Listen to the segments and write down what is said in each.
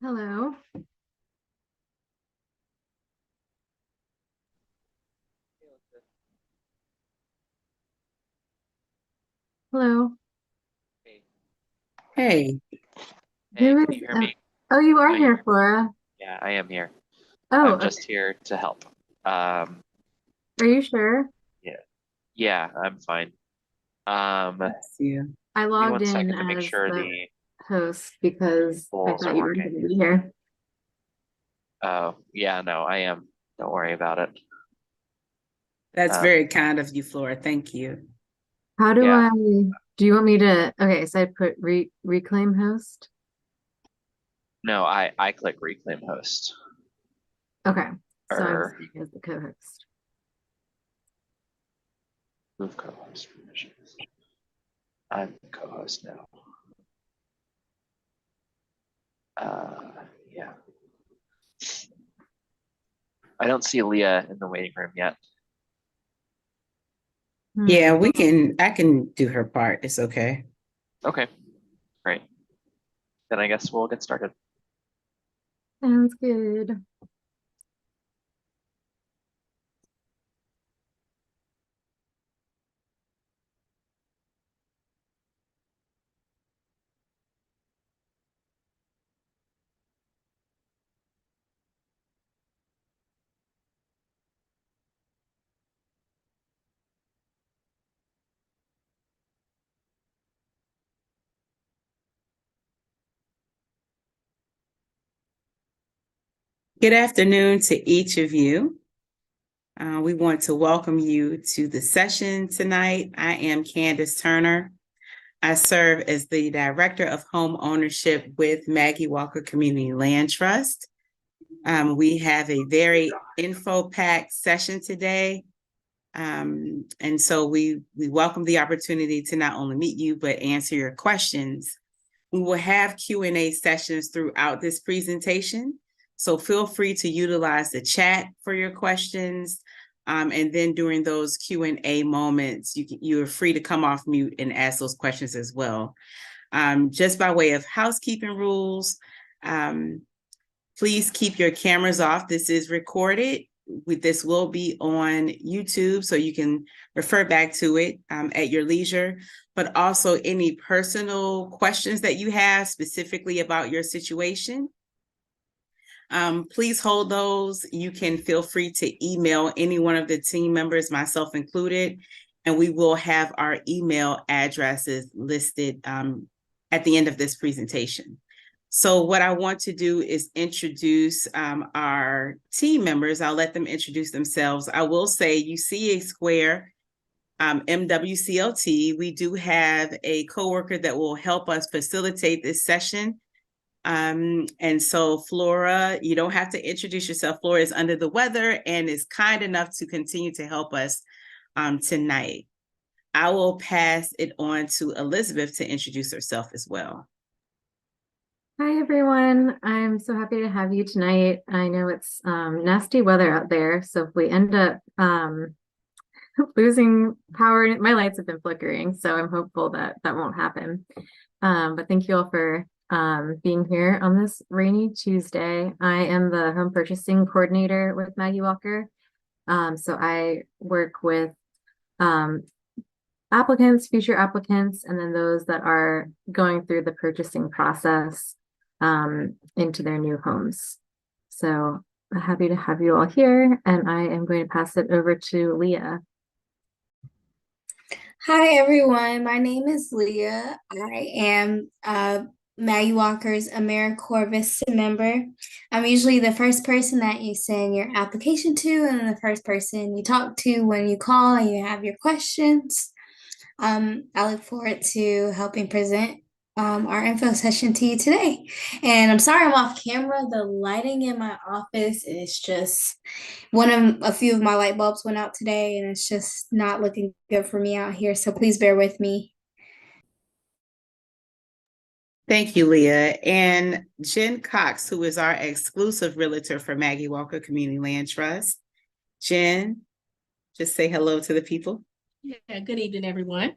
Hello. Hello. Hey, Hey, hey, Who can is you hear me? oh, you are I here, Flora. Yeah, I am here. Oh, I'm okay. just here to help. Um, Are you sure? yeah, yeah, I'm fine. Um, bless you. I Give me logged one in second to make as sure the the host because I polls thought are you weren't working. going to be here. Oh, yeah, no, I am. Don't worry about it. That's Um, very kind of you, Flora. Thank you. How yeah, do you want me to, okay, so I put reclaim host. no, I click reclaim host Okay. So I'm or staying as the co-host. move co-host permissions. I'm the co-host now. Yeah, I don't see Leah in the waiting room yet. Yeah, Hmm. I can do her part. It's okay. Okay, great. Then I guess we'll get started. Sounds good. Good afternoon to each of you. We want to welcome you to the session tonight. I am Candace Turner. I serve as the Director of Home Ownership with Maggie Walker Community Land Trust. We have a very info-packed session today. And so we welcome the opportunity to not only meet you, but answer your questions. We will have Q&A sessions throughout this presentation. So feel free to utilize the chat for your questions. And then during those Q&A moments, you're free to come off mute and ask those questions as well. Just by way of housekeeping rules, please keep your cameras off. This is recorded. This will be on YouTube, so you can refer back to it at your leisure. But also any personal questions that you have specifically about your situation, please hold those. You can feel free to email any one of the team members, myself included, and we will have our email addresses listed at the end of this presentation. So what I want to do is introduce our team members. I'll let them introduce themselves. I will say you see a square, MWCLT. We do have a coworker that will help us facilitate this session. And so Flora, you don't have to introduce yourself. Flora is under the weather and is kind enough to continue to help us tonight. I will pass it on to Elizabeth to introduce herself as well. Hi, everyone. I'm so happy to have you tonight. I know it's nasty weather out there, so if we end up losing power, my lights have been flickering, so I'm hopeful that that won't happen. But thank you all for being here on this rainy Tuesday. I am the home purchasing coordinator with Maggie Walker. So I work with um, applicants, future applicants, and then those that are going through the purchasing process into their new homes. So I'm happy to have you all here, and I am going to pass it over to Leah. Hi everyone, my name is Leah. I am Maggie Walker's AmeriCorps member. I'm usually the first person that you send your application to and the first person you talk to when you call and you have your questions. I look forward to helping present our info session to you today. And I'm sorry I'm off camera. The lighting in my office is just a few of my light bulbs went out today, and it's just not looking good for me out here. So please bear with me. Thank you, Leah. And Jen Cox, who is our exclusive realtor for Maggie Walker Community Land Trust. Jen, just say hello to the people. Yeah, good evening, everyone.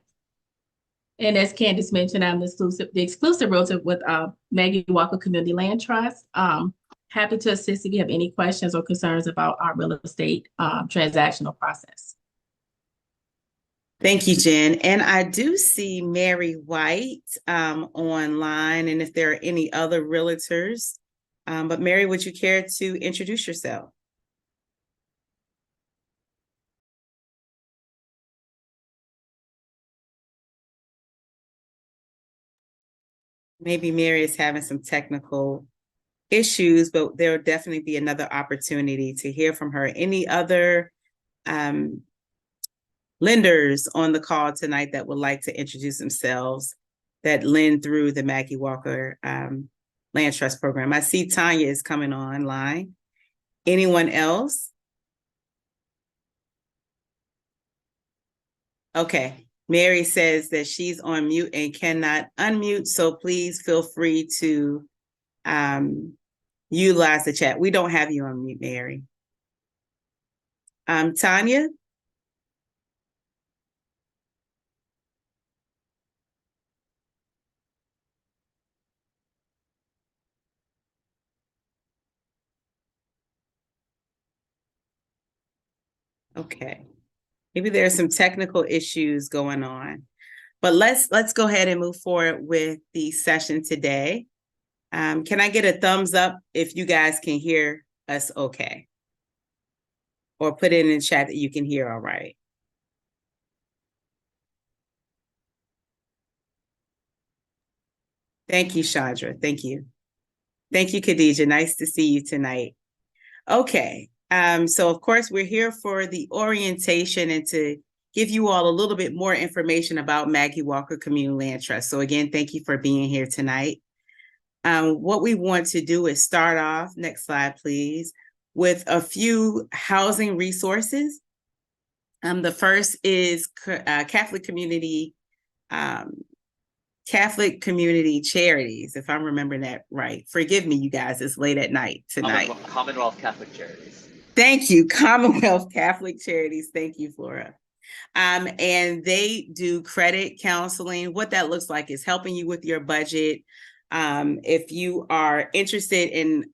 And as Candace mentioned, I'm the exclusive realtor with Maggie Walker Community Land Trust. Happy to assist if you have any questions or concerns about our real estate transactional process. Thank you, Jen. And I do see Mary White online, and if there are any other realtors. But Mary, would you care to introduce yourself? Maybe Mary is having some technical issues, but there will definitely be another opportunity to hear from her. Any other lenders on the call tonight that would like to introduce themselves that lend through the Maggie Walker Land Trust Program? I see Tanya is coming online. Anyone else? Okay. Mary says that she's on mute and cannot unmute, so please feel free to utilize the chat. We don't have you on mute, Mary. Tanya? Okay. Maybe there are some technical issues going on, but let's go ahead and move forward with the session today. Can I get a thumbs up if you guys can hear us okay? Or put it in the chat that you can hear all right. Thank you, Chandra. Thank you. Thank you, Khadija. Nice to see you tonight. Okay. So of course we're here for the orientation and to give you all a little bit more information about Maggie Walker Community Land Trust. So again, thank you for being here tonight. What we want to do is start off, next slide, please, with a few housing resources. The first is Catholic community charities, if I'm remembering that right. Forgive me, you guys, it's late at night tonight. Commonwealth Catholic Charities. Thank you, Commonwealth Catholic Charities. Thank you, Flora. And they do credit counseling. What that looks like is helping you with your budget. If you are interested in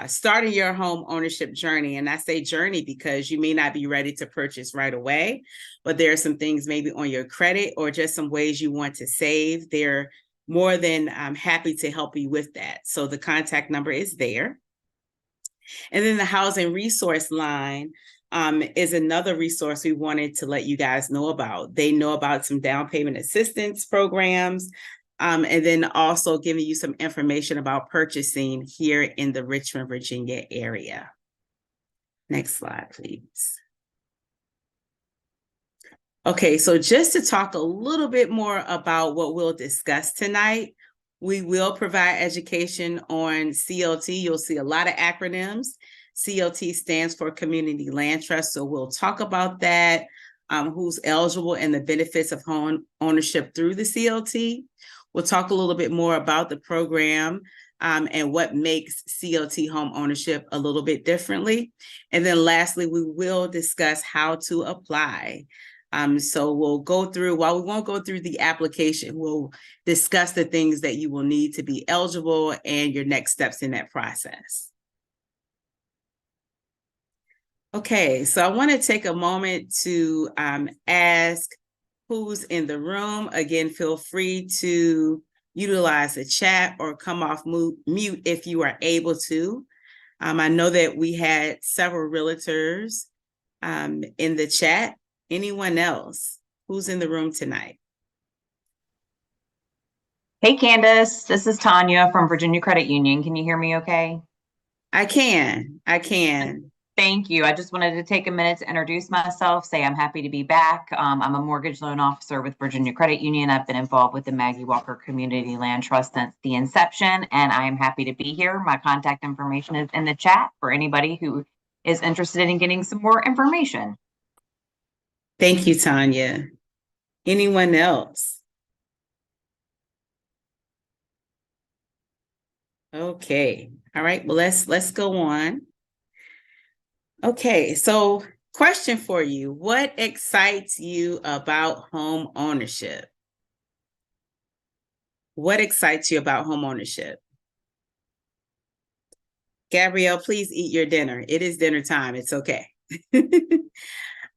starting your home ownership journey, and I say journey because you may not be ready to purchase right away, but there are some things maybe on your credit or just some ways you want to save. They're more than happy to help you with that. So the contact number is there. And then the housing resource line is another resource we wanted to let you guys know about. They know about some down payment assistance programs, and then also giving you some information about purchasing here in the Richmond, Virginia area. Next slide, please. Okay, so just to talk a little bit more about what we'll discuss tonight, we will provide education on CLT. You'll see a lot of acronyms. CLT stands for Community Land Trust, so we'll talk about that, who's eligible and the benefits of home ownership through the CLT. We'll talk a little bit more about the program and what makes CLT home ownership a little bit differently. And then lastly, we will discuss how to apply. So we'll go through, while we won't go through the application, we'll discuss the things that you will need to be eligible and your next steps in that process. Okay, so I want to take a moment to ask who's in the room. Again, feel free to utilize the chat or come off mute if you are able to. I know that we had several realtors in the chat. Anyone else who's in the room tonight? Hey, Candace, this is Tanya from Virginia Credit Union. Can you hear me okay? I can. Thank you. I just wanted to take a minute to introduce myself, say I'm happy to be back. I'm a mortgage loan officer with Virginia Credit Union. I've been involved with the Maggie Walker Community Land Trust since the inception, and I am happy to be here. My contact information is in the chat for anybody who is interested in getting some more information. Thank you, Tanya. Anyone else? Okay. All right. Well, let's go on. Okay. So, question for you: what excites you about home ownership? What excites you about homeownership? Gabrielle, please eat your dinner. It is dinner time. It's okay.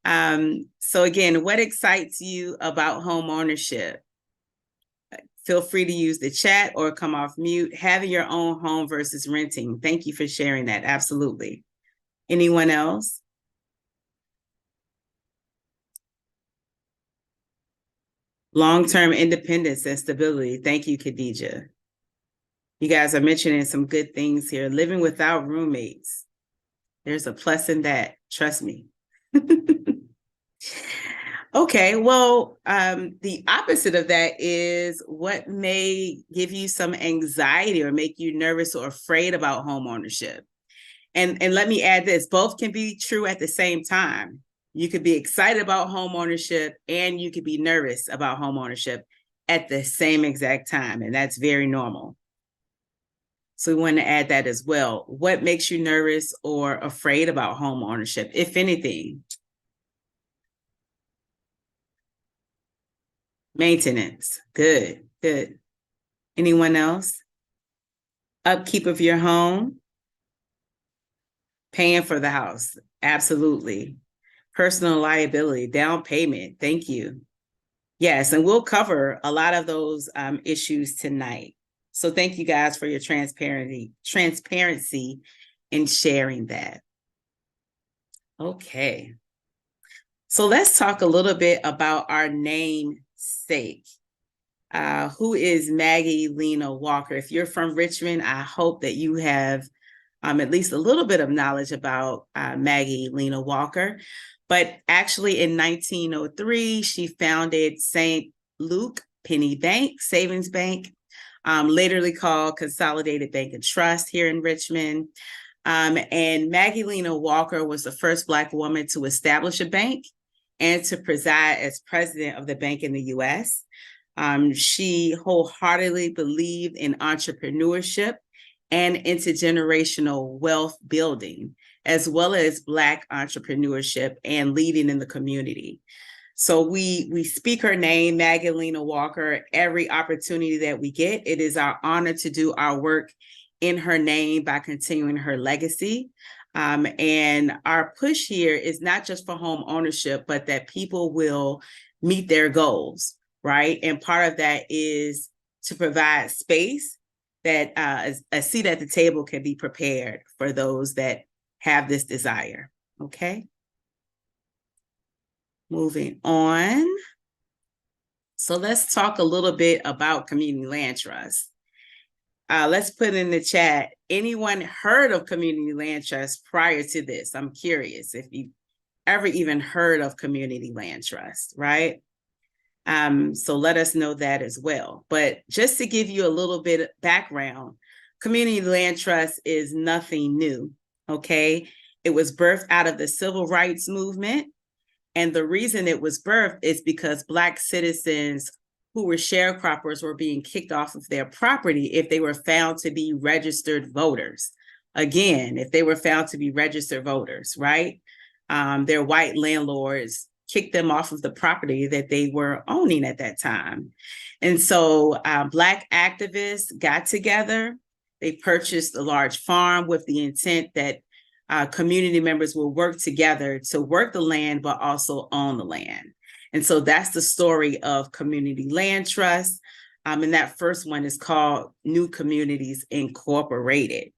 So again, what excites you about homeownership? Feel free to use the chat or come off mute. Having your own home versus renting. Thank you for sharing that. Absolutely. Anyone else? Long-term independence and stability. Thank you, Khadija. You guys are mentioning some good things here. Living without roommates. There's a plus in that. Trust me. Okay, well, the opposite of that is what may give you some anxiety or make you nervous or afraid about home ownership. And let me add this, both can be true at the same time. You could be excited about home ownership and you could be nervous about home ownership at the same exact time, and that's very normal. So we want to add that as well. What makes you nervous or afraid about home ownership, if anything? Maintenance. Good, good. Anyone else? Upkeep of your home? Paying for the house. Absolutely. Personal liability, down payment. Thank you. Yes, and we'll cover a lot of those issues tonight. So thank you guys for your transparency in sharing that. Okay. So let's talk a little bit about our namesake. Who is Maggie Lena Walker? If you're from Richmond, I hope that you have at least a little bit of knowledge about Maggie Lena Walker. But actually in 1903, she founded St. Luke Penny Bank, Savings Bank, laterly called Consolidated Bank and Trust here in Richmond. And Maggie Lena Walker was the first Black woman to establish a bank and to preside as president of the bank in the U.S. She wholeheartedly believed in entrepreneurship and intergenerational wealth building, as well as Black entrepreneurship and leading in the community. So we speak her name, Maggie Lena Walker, every opportunity that we get. It is our honor to do our work in her name by continuing her legacy. And our push here is not just for home ownership, but that people will meet their goals, right? And part of that is to provide space that a seat at the table can be prepared for those that have this desire, okay? Moving on. So let's talk a little bit about community land trust. Let's put in the chat, anyone heard of community land trust prior to this? I'm curious if you ever even heard of community land trust, right? So let us know that as well. But just to give you a little bit of background, community land trust is nothing new, okay? It was birthed out of the civil rights movement. And the reason it was birthed is because Black citizens who were sharecroppers were being kicked off of their property if they were found to be registered voters. Again, if they were found to be registered voters, right? Their white landlords kicked them off of the property that they were owning at that time. And so Black activists got together. They purchased a large farm with the intent that community members will work together to work the land, but also own the land. And so that's the story of community land trust. And that first one is called New Communities Incorporated.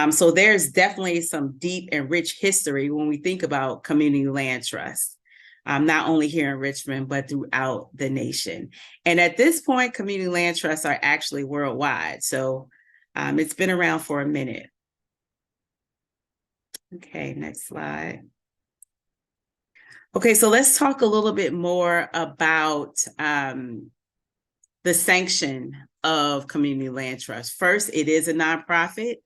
So there's definitely some deep and rich history when we think about community land trust, not only here in Richmond, but throughout the nation. And at this point, community land trusts are actually worldwide. So it's been around for a minute. Okay, next slide. Okay, so let's talk a little bit more about the sanction of community land trust. First, it is a nonprofit,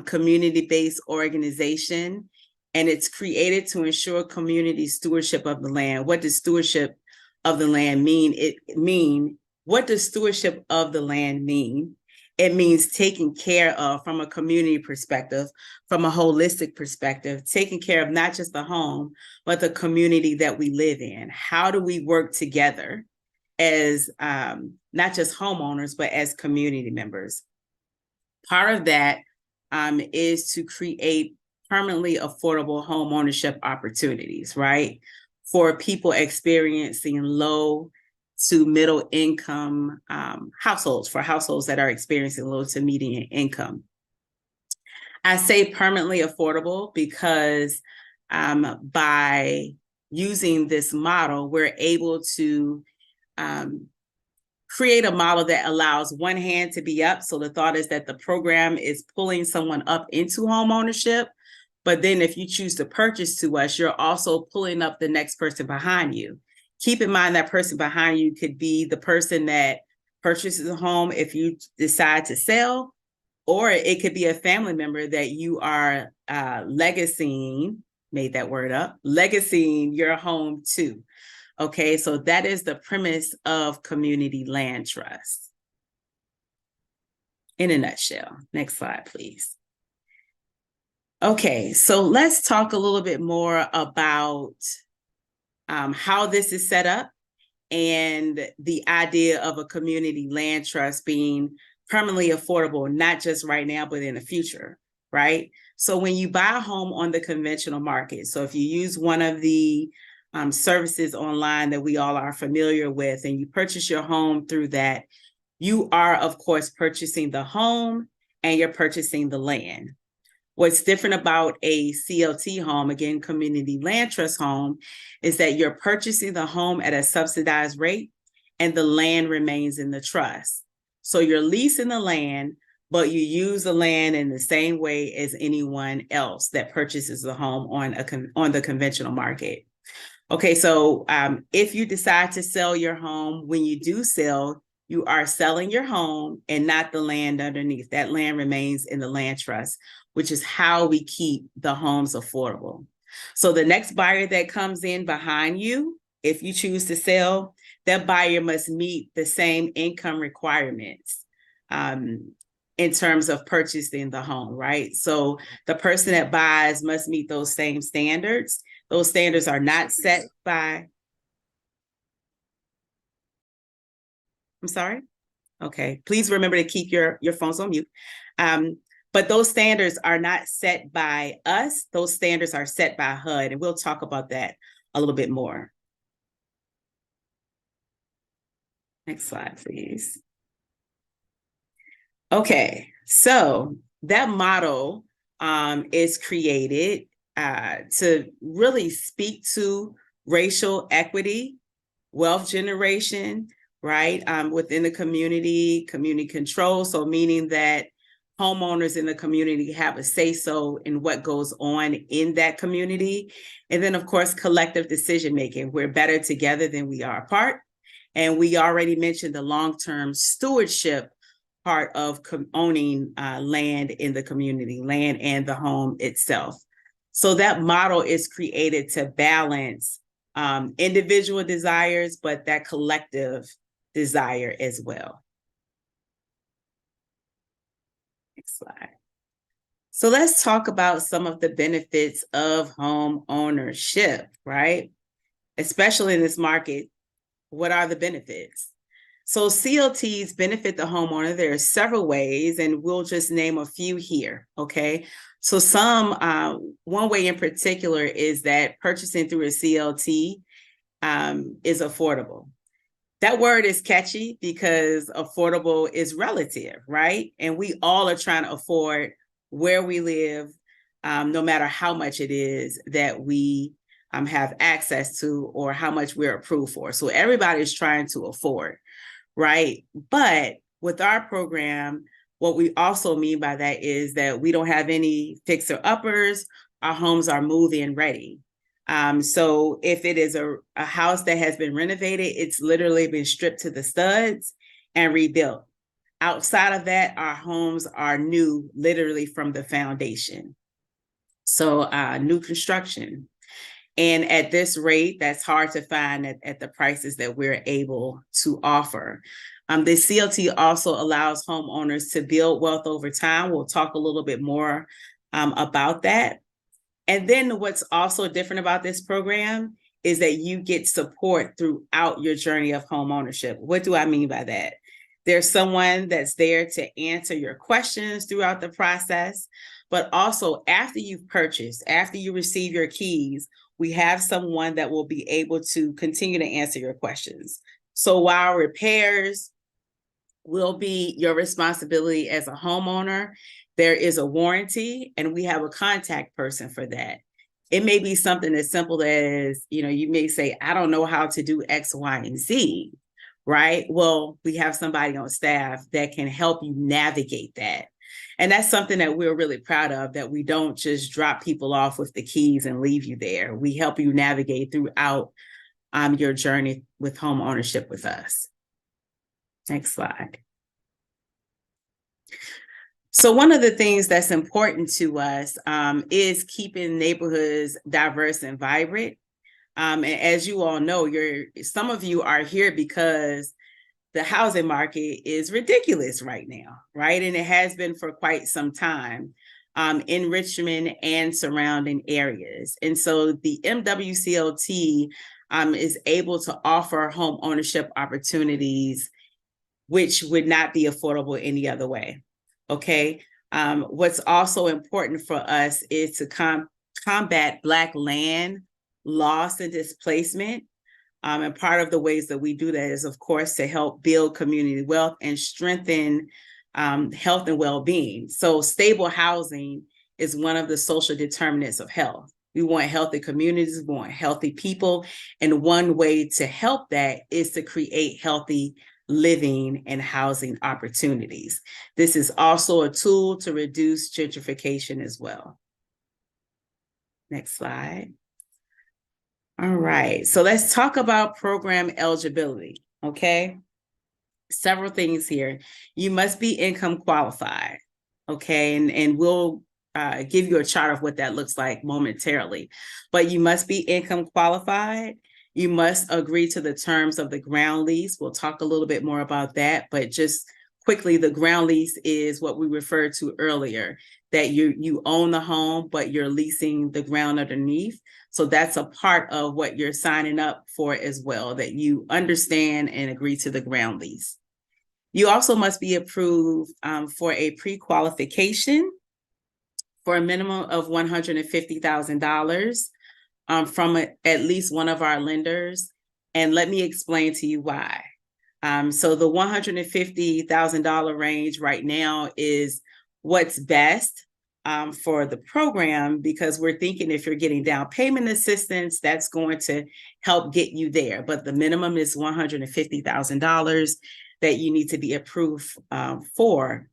community-based organization, and it's created to ensure community stewardship of the land. What does stewardship of the land mean? What does stewardship of the land mean? It means taking care of, from a community perspective, from a holistic perspective, taking care of not just the home, but the community that we live in. How do we work together as not just homeowners, but as community members. Part of that is to create permanently affordable home ownership opportunities, right? For people experiencing low to middle income households, for households that are experiencing low to median income. I say permanently affordable because by using this model, we're able to create a model that allows one hand to be up. So the thought is that the program is pulling someone up into home ownership. But then if you choose to purchase to us, you're also pulling up the next person behind you. Keep in mind that person behind you could be the person that purchases a home if you decide to sell, or it could be a family member that you are legacying, made that word up, legacying your home to. Okay, so that is the premise of community land trust. In a nutshell. Next slide, please. Okay, so let's talk a little bit more about how this is set up and the idea of a community land trust being permanently affordable, not just right now, but in the future, right? So when you buy a home on the conventional market, so if you use one of the services online that we all are familiar with, and you purchase your home through that, you are, of course, purchasing the home and you're purchasing the land. What's different about a CLT home, again, community land trust home, is that you're purchasing the home at a subsidized rate and the land remains in the trust. So you're leasing the land, but you use the land in the same way as anyone else that purchases the home on the conventional market. Okay, so if you decide to sell your home, when you do sell, you are selling your home and not the land underneath. That land remains in the land trust, which is how we keep the homes affordable. So the next buyer that comes in behind you, if you choose to sell, that buyer must meet the same income requirements in terms of purchasing the home, right? So the person that buys must meet those same standards. Those standards are not set by, I'm sorry? Okay, please remember to keep your phones on mute. But those standards are not set by us. Those standards are set by HUD, and we'll talk about that a little bit more. Next slide, please. Okay, so that model is created to really speak to racial equity, wealth generation, right, within the community control. So meaning that homeowners in the community have a say-so in what goes on in that community. And then, of course, collective decision-making. We're better together than we are apart. And we already mentioned the long-term stewardship part of owning land in the community, land and the home itself. So that model is created to balance individual desires, but that collective desire as well. Next slide. So let's talk about some of the benefits of home ownership, right? Especially in this market, what are the benefits? So CLTs benefit the homeowner. There are several ways, and we'll just name a few here, okay? So one way in particular is that purchasing through a CLT is affordable. That word is catchy because affordable is relative, right? And we all are trying to afford where we live, no matter how much it is that we have access to or how much we're approved for. So everybody's trying to afford, right? But with our program, what we also mean by that is that we don't have any fixer-uppers. Our homes are move-in ready. So if it is a house that has been renovated, it's literally been stripped to the studs and rebuilt. Outside of that, our homes are new, literally from the foundation. So new construction. And at this rate, that's hard to find at the prices that we're able to offer. The CLT also allows homeowners to build wealth over time. We'll talk a little bit more about that. And then what's also different about this program is that you get support throughout your journey of home ownership. What do I mean by that? There's someone that's there to answer your questions throughout the process, but also after you've purchased, after you receive your keys, we have someone that will be able to continue to answer your questions. So while repairs will be your responsibility as a homeowner, there is a warranty and we have a contact person for that. It may be something as simple as, you may say, I don't know how to do X, Y, and Z, right? Well, we have somebody on staff that can help you navigate that. And that's something that we're really proud of, that we don't just drop people off with the keys and leave you there. We help you navigate throughout your journey with home ownership with us. Next slide. So one of the things that's important to us is keeping neighborhoods diverse and vibrant. And as you all know, some of you are here because the housing market is ridiculous right now, right? And it has been for quite some time in Richmond and surrounding areas. And so the MWCLT is able to offer home ownership opportunities which would not be affordable any other way. Okay. What's also important for us is to combat Black land loss and displacement. And part of the ways that we do that is, of course, to help build community wealth and strengthen health and well-being. So stable housing is one of the social determinants of health. We want healthy communities, we want healthy people. And one way to help that is to create healthy living and housing opportunities. This is also a tool to reduce gentrification as well. Next slide. All right, so let's talk about program eligibility, okay? Several things here. You must be income qualified, okay? And we'll give you a chart of what that looks like momentarily. But you must be income qualified. You must agree to the terms of the ground lease. We'll talk a little bit more about that, but just quickly, the ground lease is what we referred to earlier, that you own the home, but you're leasing the ground underneath. So that's a part of what you're signing up for as well, that you understand and agree to the ground lease. You also must be approved for a pre-qualification for a minimum of $150,000 from at least one of our lenders. And let me explain to you why. So the $150,000 range right now is what's best for the program, because we're thinking if you're getting down payment assistance, that's going to help get you there. But the minimum is $150,000 that you need to be approved for.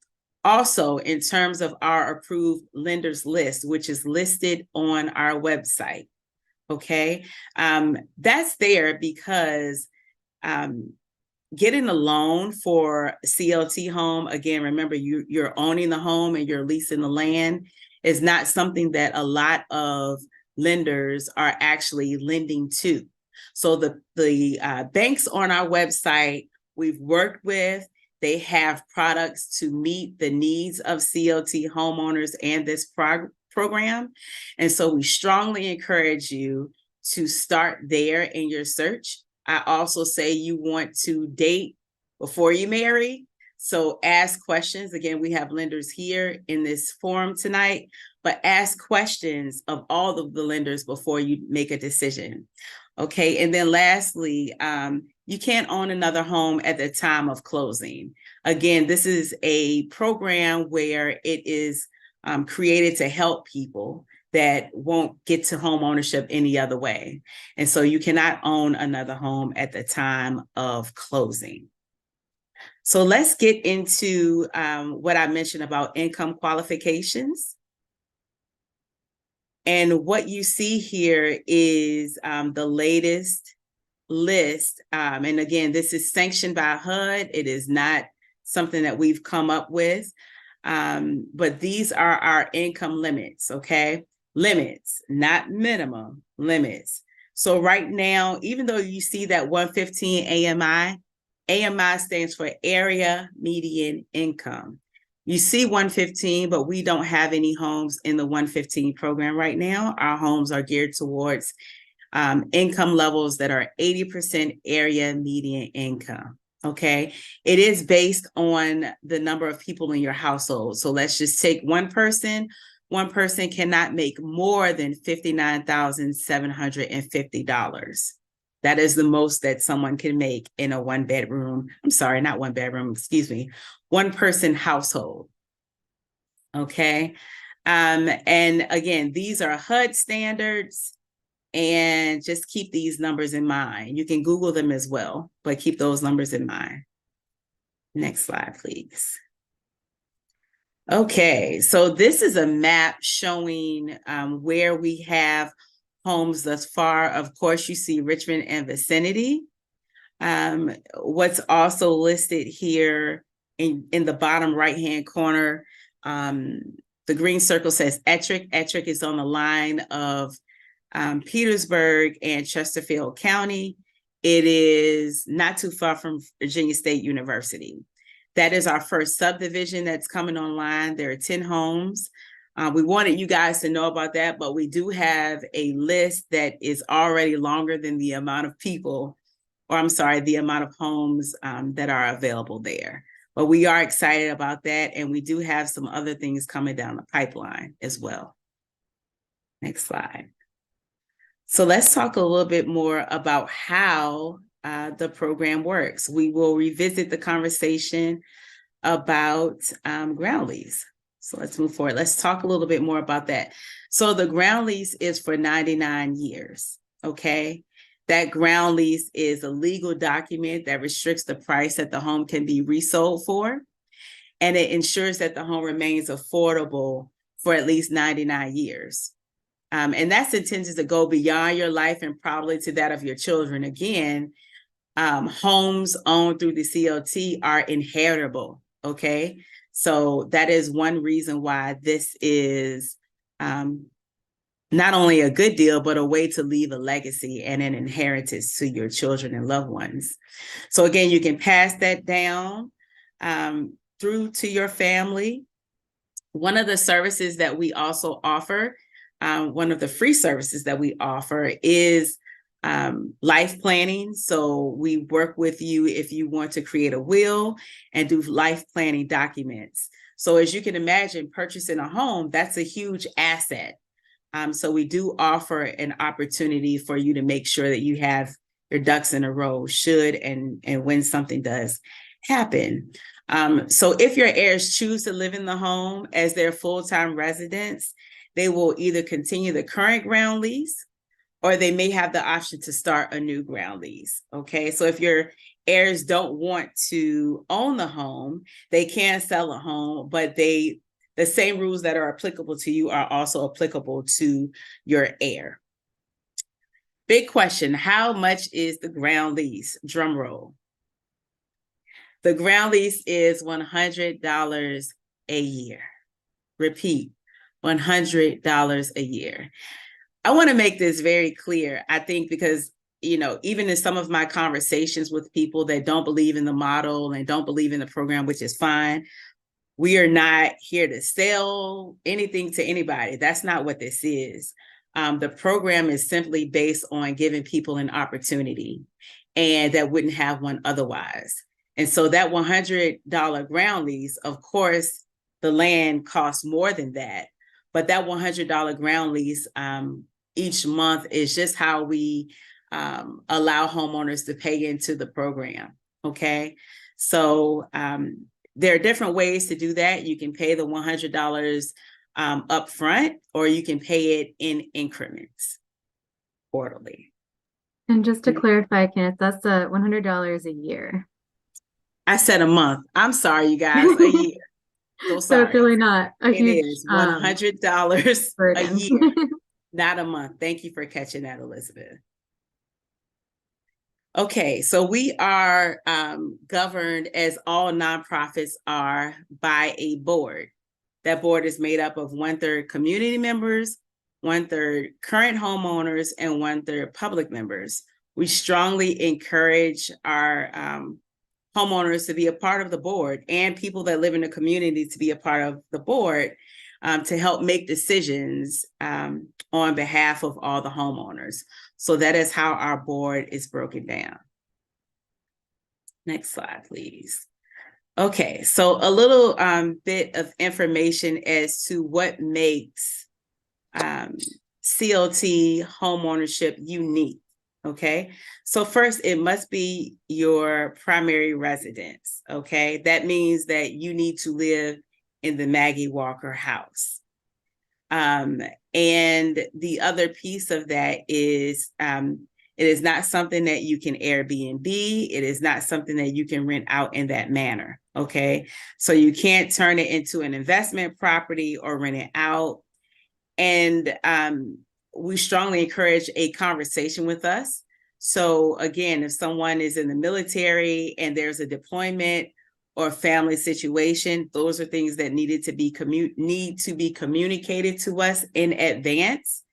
Also, in terms of our approved lenders list, which is listed on our website, okay? That's there because getting a loan for CLT home, again, remember you're owning the home and you're leasing the land, is not something that a lot of lenders are actually lending to. So the banks on our website we've worked with, they have products to meet the needs of CLT homeowners and this program. And so we strongly encourage you to start there in your search. I also say you want to date before you marry. So ask questions. Again, we have lenders here in this forum tonight, but ask questions of all of the lenders before you make a decision. Okay, and then lastly, you can't own another home at the time of closing. Again, this is a program where it is created to help people that won't get to home ownership any other way. And so you cannot own another home at the time of closing. So let's get into what I mentioned about income qualifications. And what you see here is the latest list. And again, this is sanctioned by HUD. It is not something that we've come up with, but these are our income limits, okay? Limits, not minimum, limits. So right now, even though you see that 115 AMI, AMI stands for area median income. You see 115, but we don't have any homes in the 115 program right now. Our homes are geared towards income levels that are 80% area median income. Okay, it is based on the number of people in your household. So let's just take one person. One person cannot make more than $59,750. That is the most that someone can make in a one person household. Okay. And again, these are HUD standards, and just keep these numbers in mind. You can Google them as well, but keep those numbers in mind. Next slide, please. Okay, so this is a map showing where we have homes thus far. Of course, you see Richmond and vicinity. What's also listed here in the bottom right-hand corner, the green circle says Ettrick. Ettrick is on the line of Petersburg and Chesterfield County. It is not too far from Virginia State University. That is our first subdivision that's coming online. There are 10 homes. We wanted you guys to know about that, but we do have a list that is already longer than the amount of people, or I'm sorry, the amount of homes that are available there. But we are excited about that, and we do have some other things coming down the pipeline as well. Next slide. So let's talk a little bit more about how the program works. We will revisit the conversation about ground lease. So let's move forward. Let's talk a little bit more about that. So the ground lease is for 99 years, okay? That ground lease is a legal document that restricts the price that the home can be resold for, and it ensures that the home remains affordable for at least 99 years. And that's intended to go beyond your life and probably to that of your children. Again, homes owned through the CLT are inheritable, okay? So that is one reason why this is not only a good deal, but a way to leave a legacy and an inheritance to your children and loved ones. So again, you can pass that down through to your family. One of the services that we also offer, one of the free services that we offer is life planning. So we work with you if you want to create a will and do life planning documents. So as you can imagine, purchasing a home, that's a huge asset. So we do offer an opportunity for you to make sure that you have your ducks in a row should and when something does happen. So if your heirs choose to live in the home as their full-time residents, they will either continue the current ground lease, or they may have the option to start a new ground lease, okay? So if your heirs don't want to own the home, they can sell a home, but the same rules that are applicable to you are also applicable to your heir. Big question, how much is the ground lease? Drum roll. The ground lease is $100 a year. Repeat, $100 a year. I want to make this very clear, I think, because, you know, even in some of my conversations with people that don't believe in the model and don't believe in the program, which is fine, we are not here to sell anything to anybody. That's not what this is. The program is simply based on giving people an opportunity and that wouldn't have one otherwise. And so that $100 ground lease, of course, the land costs more than that, but that $100 ground lease each month is just how we allow homeowners to pay into the program, okay? So there are different ways to do that. You can pay the $100 upfront, or you can pay it in increments quarterly. And just to clarify, Kenneth, that's $100 a year. I said a month. I'm sorry, you guys, a year. So So sorry. it's really not a It huge is $100 a burden. year, not a month. Thank you for catching that, Elizabeth. Okay, so we are governed, as all nonprofits are, by a board. That board is made up of 1/3 community members, 1/3 current homeowners, and 1/3 public members. We strongly encourage our homeowners to be a part of the board, and people that live in the community to be a part of the board, to help make decisions on behalf of all the homeowners. So that is how our board is broken down. Next slide, please. Okay, so a little bit of information as to what makes CLT homeownership unique. Okay, so first it must be your primary residence. Okay, that means that you need to live in the Maggie Walker house. And the other piece of that is it is not something that you can Airbnb. It is not something that you can rent out in that manner. Okay, so you can't turn it into an investment property or rent it out. And we strongly encourage a conversation with us. So again, if someone is in the military and there's a deployment or family situation, those are things that need to be communicated to us in advance.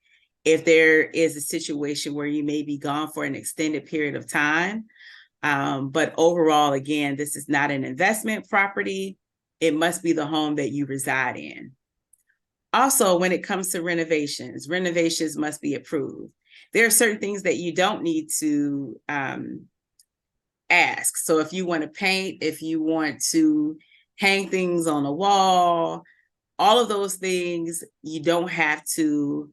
If there is a situation where you may be gone for an extended period of time. But overall, again, this is not an investment property. It must be the home that you reside in. Also, when it comes to renovations must be approved. There are certain things that you don't need to ask. So if you want to paint, if you want to hang things on a wall, all of those things, you don't have to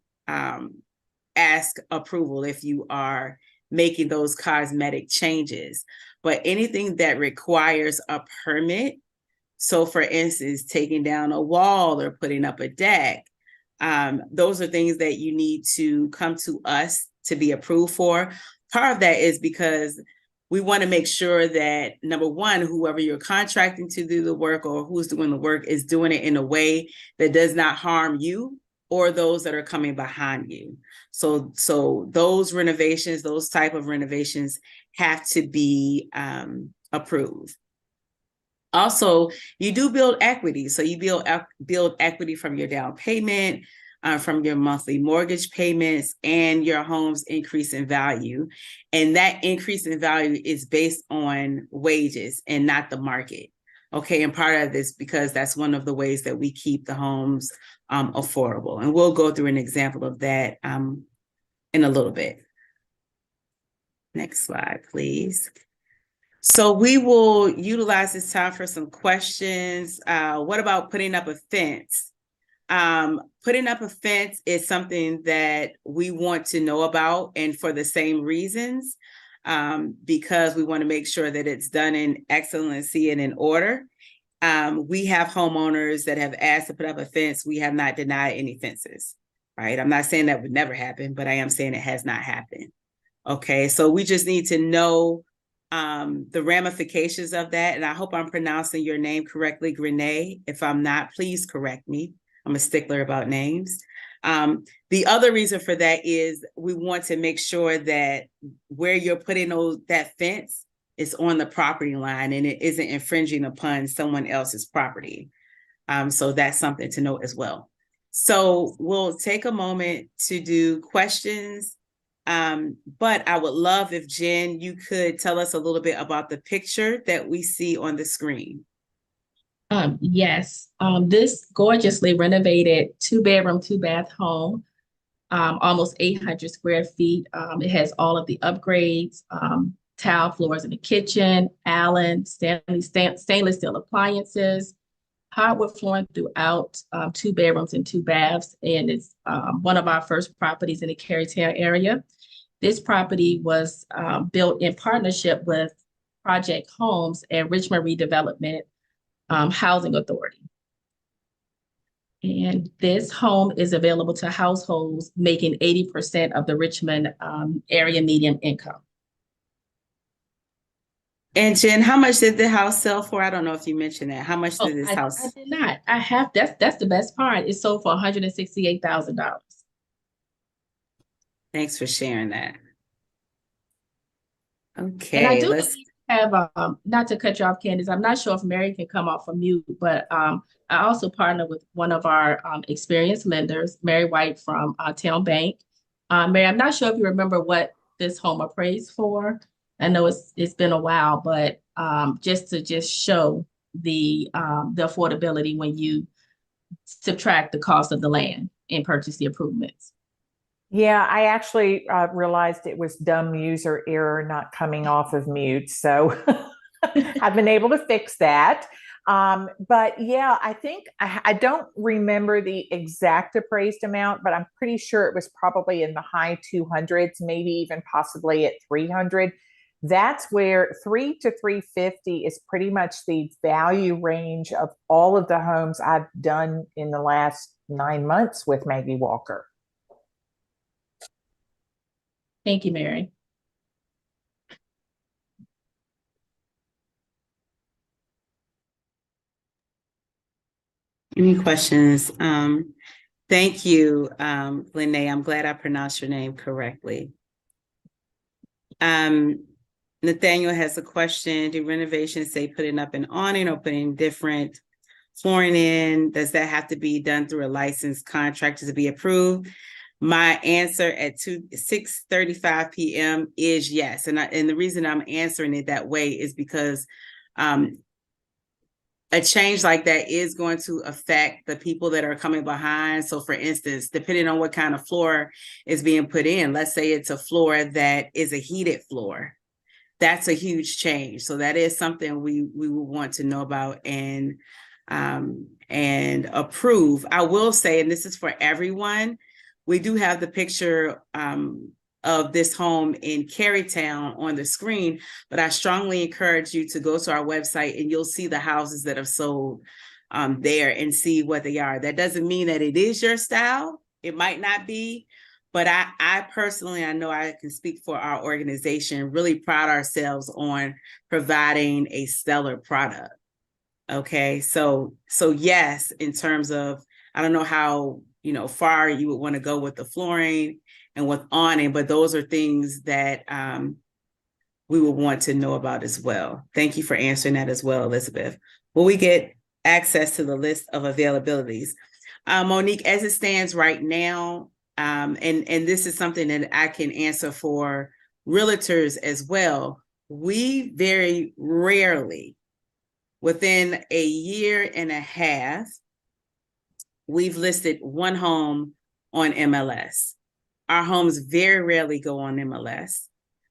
ask approval if you are making those cosmetic changes. But anything that requires a permit, so for instance, taking down a wall or putting up a deck, those are things that you need to come to us to be approved for. Part of that is because we want to make sure that, number one, whoever you're contracting to do the work or who's doing the work is doing it in a way that does not harm you or those that are coming behind you. So those renovations, those type of renovations have to be approved. Also, you do build equity. So you build equity from your down payment, from your monthly mortgage payments, and your home's increase in value. And that increase in value is based on wages and not the market. Okay, and part of this because that's one of the ways that we keep the homes affordable. And we'll go through an example of that in a little bit. Next slide, please. So we will utilize this time for some questions. What about putting up a fence? Putting up a fence is something that we want to know about, and for the same reasons, because we want to make sure that it's done in excellency and in order. We have homeowners that have asked to put up a fence. We have not denied any fences, right? I'm not saying that would never happen, but I am saying it has not happened. Okay, so we just need to know the ramifications of that. And I hope I'm pronouncing your name correctly, Grenade. If I'm not, please correct me. I'm a stickler about names. The other reason for that is we want to make sure that where you're putting that fence is on the property line and it isn't infringing upon someone else's property. So that's something to note as well. So we'll take a moment to do questions. But I would love if Jen, you could tell us a little bit about the picture that we see on the screen. Yes, this gorgeously renovated 2-bedroom, 2-bath home, almost 800 square feet. It has all of the upgrades, tile floors in the kitchen, Allen, stainless steel appliances, hardwood flooring throughout, 2 bedrooms and 2 baths. And it's one of our first properties in the Carytown area. This property was built in partnership with Project Homes and Richmond Redevelopment Housing Authority. And this home is available to households making 80% of the Richmond area median income. And Jen, how much did the house sell for? I don't know if you mentioned that. How much did this house? I did not. I have, that's the best part. It sold for $168,000. Thanks for sharing that. Okay, And I do have, not to cut you off, Candace, I'm not sure if Mary can come off from mute, but I also partner with one of our experienced lenders, Mary White from Town Bank. Mary, I'm not sure if you remember what this home appraised for. I know it's been a while, but just to show the affordability when you subtract the cost of the land and purchase the improvements. Yeah, I actually realized it was dumb user error not coming off of mute. So I've been able to fix that. But yeah, I think I don't remember the exact appraised amount, but I'm pretty sure it was probably in the high 200s, maybe even possibly at 300. That's where 3 to 350 is pretty much the value range of all of the homes I've done in the last 9 months with Maggie Walker. Thank you, Mary. Any questions? Thank you, Lene. I'm glad I pronounced your name correctly. Nathaniel has a question. Do renovations say putting up an awning or putting different flooring in? Does that have to be done through a licensed contractor to be approved? My answer at 6:35 p.m. is yes. And the reason I'm answering it that way is because a change like that is going to affect the people that are coming behind. So for instance, depending on what kind of floor is being put in, let's say it's a floor that is a heated floor. That's a huge change. So that is something we would want to know about and approve. I will say, and this is for everyone, we do have the picture of this home in Carytown on the screen, but I strongly encourage you to go to our website and you'll see the houses that have sold there and see what they are. That doesn't mean that it is your style. It might not be, but I personally, I know I can speak for our organization, really pride ourselves on providing a stellar product. Okay, so yes, in terms of, I don't know how far you would want to go with the flooring and with awning, but those are things that we would want to know about as well. Thank you for answering that as well, Elizabeth. Will we get access to the list of availabilities? Monique, as it stands right now, and this is something that I can answer for realtors as well, we very rarely, within a year and a half, we've listed one home on MLS. Our homes very rarely go on MLS.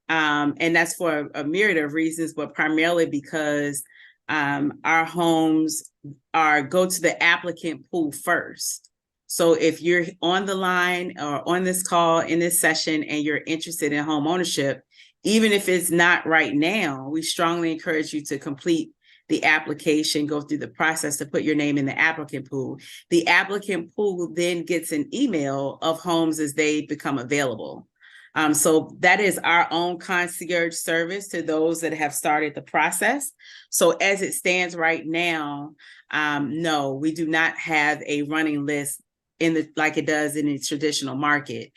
And that's for a myriad of reasons, but primarily because our homes go to the applicant pool first. So if you're on the line or on this call in this session and you're interested in home ownership, even if it's not right now, we strongly encourage you to complete the application, go through the process to put your name in the applicant pool. The applicant pool then gets an email of homes as they become available. So that is our own concierge service to those that have started the process. So as it stands right now, no, we do not have a running list like it does in the traditional market.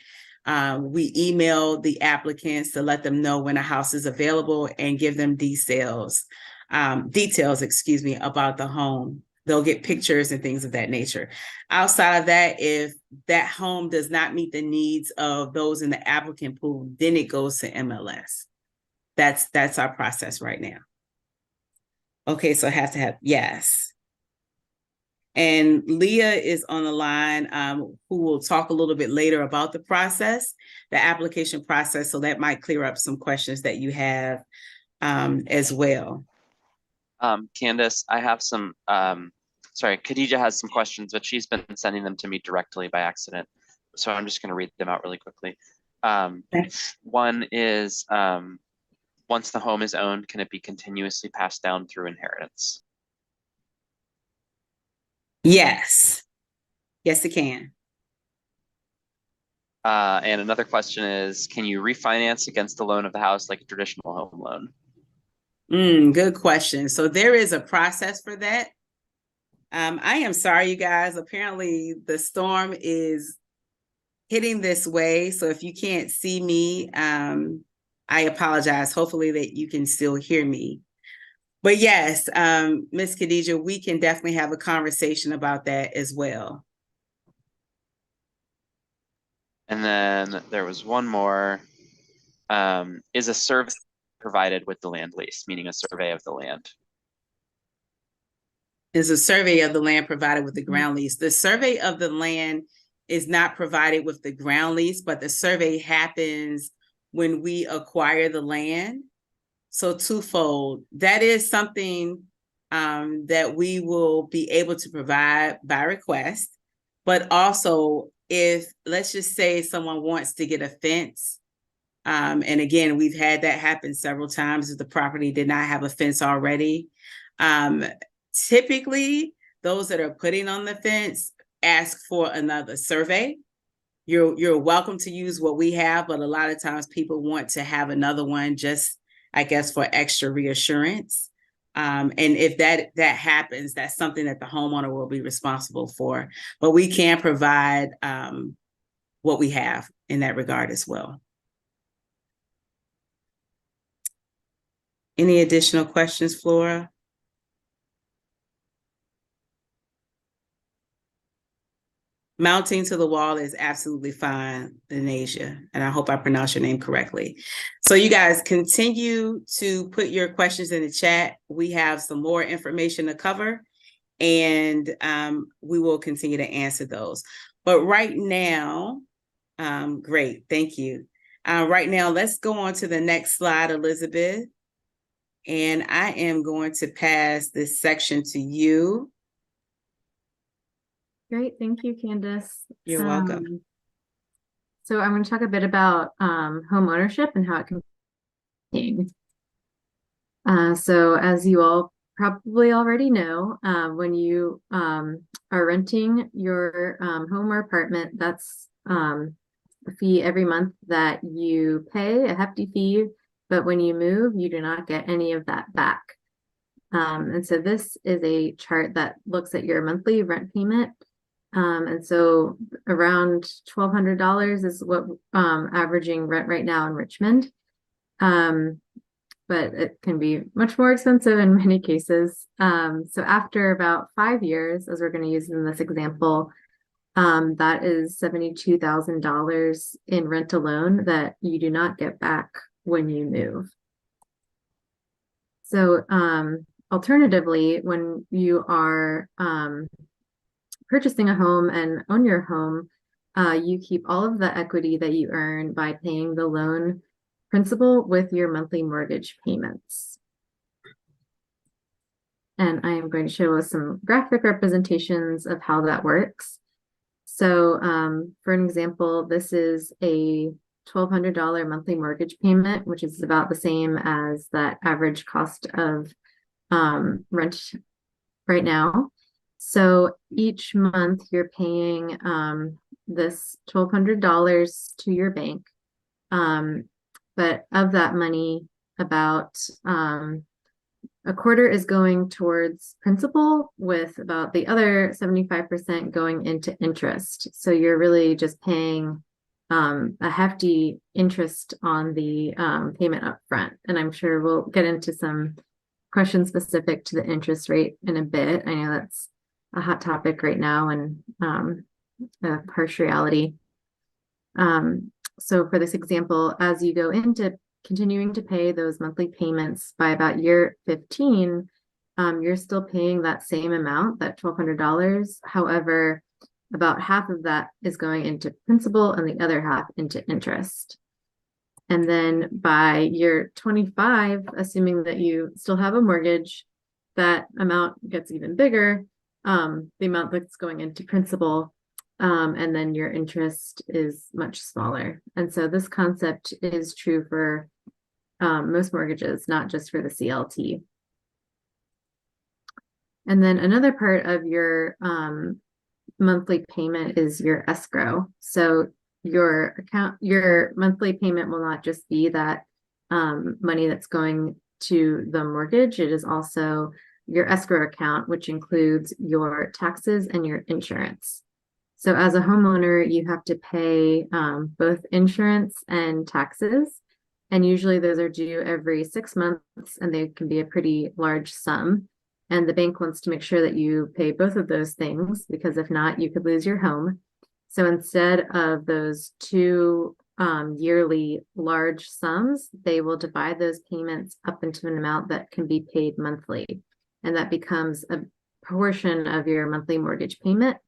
We email the applicants to let them know when a house is available and give them details, about the home. They'll get pictures and things of that nature. Outside of that, if that home does not meet the needs of those in the applicant pool, then it goes to MLS. That's our process right now. Okay, so I have to have yes. And Leah is on the line, who will talk a little bit later about the process, the application process. So that might clear up some questions that you have as well. Candace, I have some, sorry, Khadija has some questions, but she's been sending them to me directly by accident. So I'm just going to read them out really quickly. One is, once the home is owned, can it be continuously passed down through inheritance? Yes. Yes, it can. And another question is, can you refinance against the loan of the house like a traditional home loan? Good question. So there is a process for that. I am sorry, you guys. Apparently the storm is hitting this way. So if you can't see me, I apologize. Hopefully that you can still hear me. But yes, Ms. Khadija, we can definitely have a conversation about that as well. And then there was one more. Is a survey provided with the land lease, meaning a survey of the land? is a survey of the land provided with the ground lease. The survey of the land is not provided with the ground lease, but the survey happens when we acquire the land. So twofold, that is something that we will be able to provide by request, but also if, let's just say someone wants to get a fence, and again, we've had that happen several times if the property did not have a fence already. Typically, those that are putting on the fence ask for another survey. You're welcome to use what we have, but a lot of times people want to have another one just, I guess, for extra reassurance. And if that happens, that's something that the homeowner will be responsible for. But we can provide what we have in that regard as well. Any additional questions, Flora? Mounting to the wall is absolutely fine, Denasia, and I hope I pronounced your name correctly. So you guys continue to put your questions in the chat. We have some more information to cover, and we will continue to answer those. But right now, great, thank you. Right now, let's go on to the next slide, Elizabeth. And I am going to pass this section to you. Great, thank you, Candace. You're welcome. So I'm going to talk a bit about home ownership and how it can be. So as you all probably already know, when you are renting your home or apartment, that's a fee every month that you pay, a hefty fee, but when you move, you do not get any of that back. And so this is a chart that looks at your monthly rent payment. And so around $1,200 is what averaging rent right now in Richmond. But it can be much more expensive in many cases. So after about 5 years, as we're going to use in this example, that is $72,000 in rent alone that you do not get back when you move. So alternatively, when you are purchasing a home and own your home, you keep all of the equity that you earn by paying the loan principal with your monthly mortgage payments. And I am going to show us some graphic representations of how that works. So for an example, this is a $1,200 monthly mortgage payment, which is about the same as that average cost of rent right now. So each month you're paying this $1,200 to your bank. But of that money, about a quarter is going towards principal, with about the other 75% going into interest. So you're really just paying a hefty interest on the payment up front. And I'm sure we'll get into some questions specific to the interest rate in a bit. I know that's a hot topic right now, and partiality. So for this example, as you go into continuing to pay those monthly payments by about year 15, you're still paying that same amount, that $1,200. However, about half of that is going into principal and the other half into interest. And then by year 25, assuming that you still have a mortgage, that amount gets even bigger, the amount that's going into principal, and then your interest is much smaller. And so this concept is true for most mortgages, not just for the CLT. And then another part of your monthly payment is your escrow. So your monthly payment will not just be that money that's going to the mortgage. It is also your escrow account, which includes your taxes and your insurance. So as a homeowner, you have to pay both insurance and taxes. And usually those are due every 6 months, and they can be a pretty large sum. And the bank wants to make sure that you pay both of those things, because if not, you could lose your home. So instead of those two yearly large sums, they will divide those payments up into an amount that can be paid monthly. And that becomes portion of your monthly mortgage payment.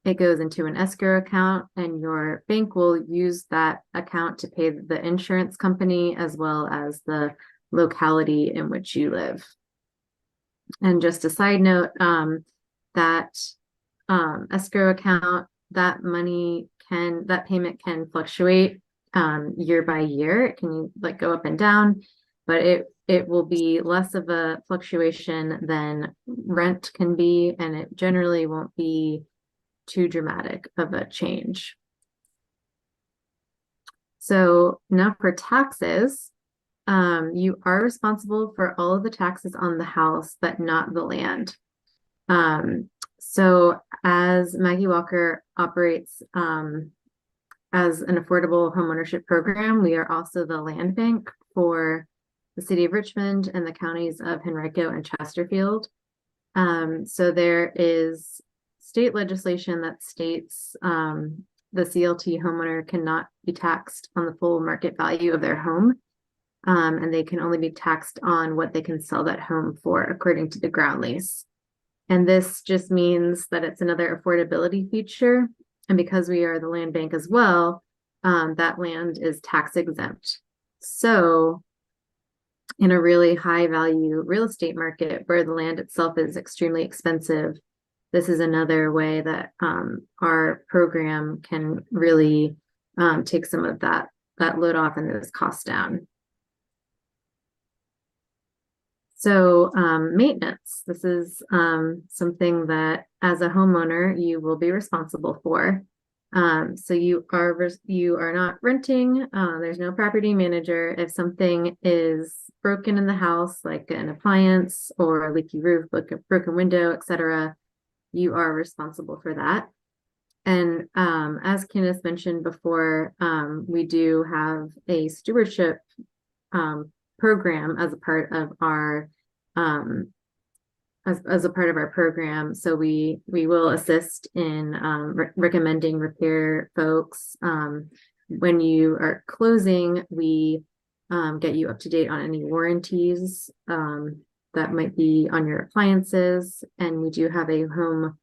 It goes into an escrow account, and your bank will use that account to pay the insurance company as well as the locality in which you live. And just a side note, that escrow account, that payment can fluctuate year by year. It can like go up and down, but it will be less of a fluctuation than rent can be, and it generally won't be too dramatic of a change. So now for taxes, you are responsible for all of the taxes on the house, but not the land. So as Maggie Walker operates as an affordable homeownership program, we are also the land bank for the city of Richmond and the counties of Henrico and Chesterfield. So there is state legislation that states the CLT homeowner cannot be taxed on the full market value of their home, and they can only be taxed on what they can sell that home for according to the ground lease. And this just means that it's another affordability feature. And because we are the land bank as well, that land is tax exempt. So in a really high value real estate market where the land itself is extremely expensive, this is another way that our program can really take some of that load off and those costs down. So maintenance, this is something that as a homeowner, you will be responsible for. So you are not renting, there's no property manager. If something is broken in the house, like an appliance or a leaky roof, like a broken window, etc., you are responsible for that. And as Candace mentioned before, we do have a stewardship program as a part of our as a part of our program. So we will assist in recommending repair folks. When you are closing, we get you up to date on any warranties that might be on your appliances, and we do have a home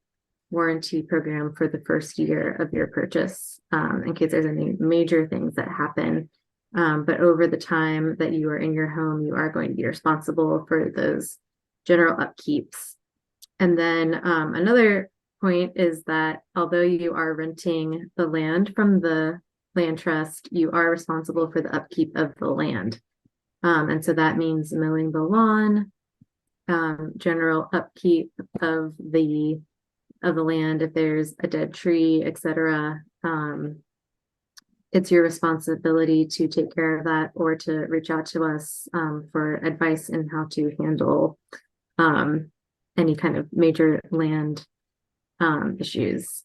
warranty program for the first year of your purchase in case there's any major things that happen. But over the time that you are in your home, you are going to be responsible for those general upkeeps. And then another point is that although you are renting the land from the land trust, you are responsible for the upkeep of the land. And so that means mowing the lawn, general upkeep of the land, if there's a dead tree, etc. It's your responsibility to take care of that or to reach out to us for advice in how to handle any kind of major land issues.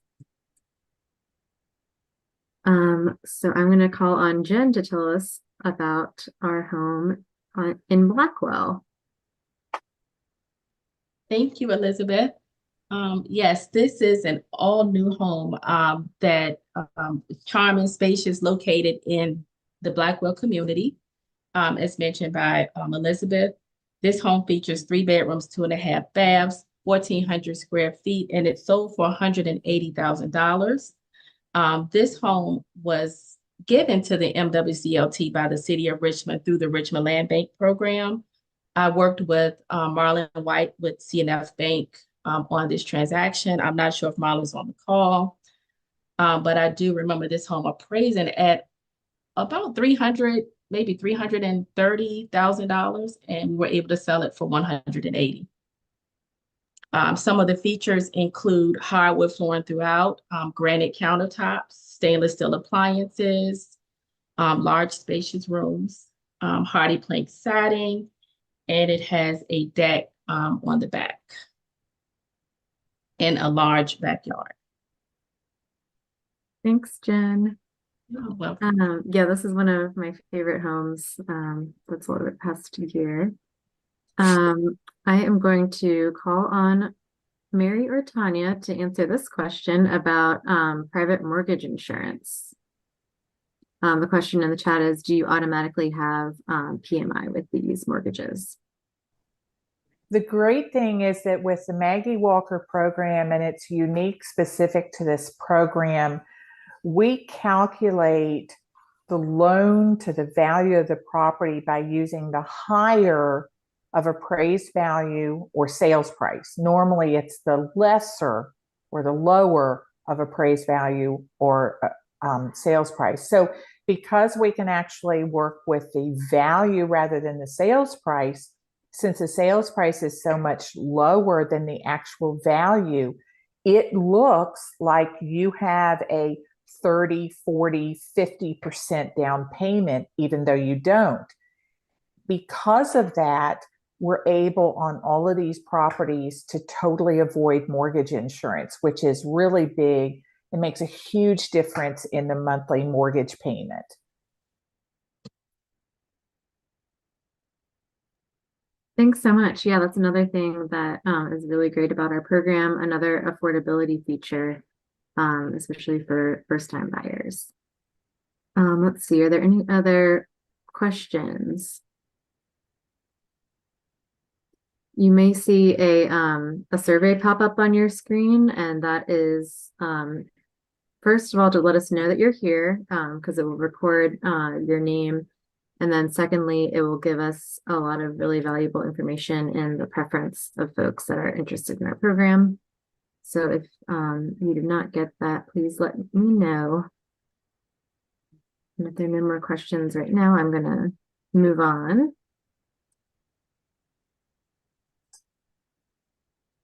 So I'm going to call on Jen to tell us about our home in Blackwell. Thank you, Elizabeth. Yes, this is an all-new home that is charming, spacious, located in the Blackwell community. As mentioned by Elizabeth, this home features 3 bedrooms, 2.5 baths, 1,400 square feet, and it sold for $180,000. This home was given to the MWCLT by the city of Richmond through the Richmond Land Bank program. I worked with Marlon White with CNF Bank on this transaction. I'm not sure if Marlon's on the call, but I do remember this home appraising at about $300,000, maybe $330,000, and we were able to sell it for $180,000. Some of the features include hardwood flooring throughout, granite countertops, stainless steel appliances, large spacious rooms, hardy plank siding, and it has a deck on the back and a large backyard. Thanks, Jen. You're welcome. Yeah, this is one of my favorite homes that's over the past year. I am going to call on Mary or Tanya to answer this question about private mortgage insurance. The question in the chat is, do you automatically have PMI with these mortgages? The great thing is that with the Maggie Walker program, and it's unique specific to this program, we calculate the loan to the value of the property by using the higher of appraised value or sales price. Normally, it's the lesser or the lower of appraised value or sales price. So because we can actually work with the value rather than the sales price, since the sales price is so much lower than the actual value, it looks like you have a 30, 40, 50% down payment, even though you don't. Because of that, we're able on all of these properties to totally avoid mortgage insurance, which is really big. It makes a huge difference in the monthly mortgage payment. Thanks so much. Yeah, that's another thing that is really great about our program, another affordability feature, especially for first-time buyers. Let's see, are there any other questions? You may see a survey pop up on your screen, and that is first of all to let us know that you're here, because it will record your name. And then secondly, it will give us a lot of really valuable information in the preference of folks that are interested in our program. So if you do not get that, please let me know. And if there are no more questions right now, I'm going to move on.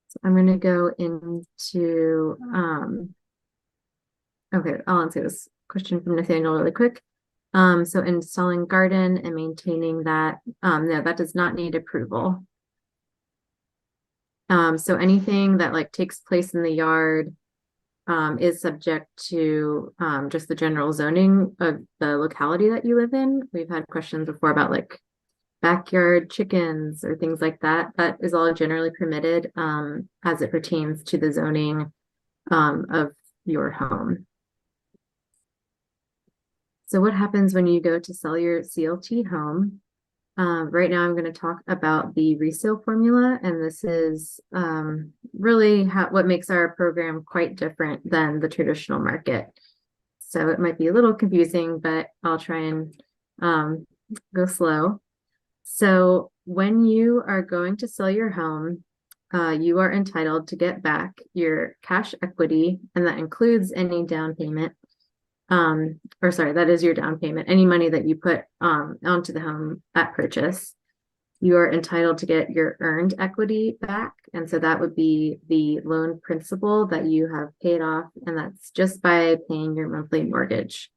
So I'm going to go into, okay, I'll answer this question from Nathaniel really quick. So installing garden and maintaining that, no, that does not need approval. So anything that like takes place in the yard is subject to just the general zoning of the locality that you live in. We've had questions before about like backyard chickens or things like that. That is all generally permitted as it pertains to the zoning of your home. So what happens when you go to sell your CLT home? Right now I'm going to talk about the resale formula, and this is really what makes our program quite different than the traditional market. So it might be a little confusing, but I'll try and go slow. So when you are going to sell your home, you are entitled to get back your cash equity, and that includes any down payment. Or sorry, that is your down payment, any money that you put onto the home at purchase. You are entitled to get your earned equity back. And so that would be the loan principal that you have paid off, and that's just by paying your monthly mortgage.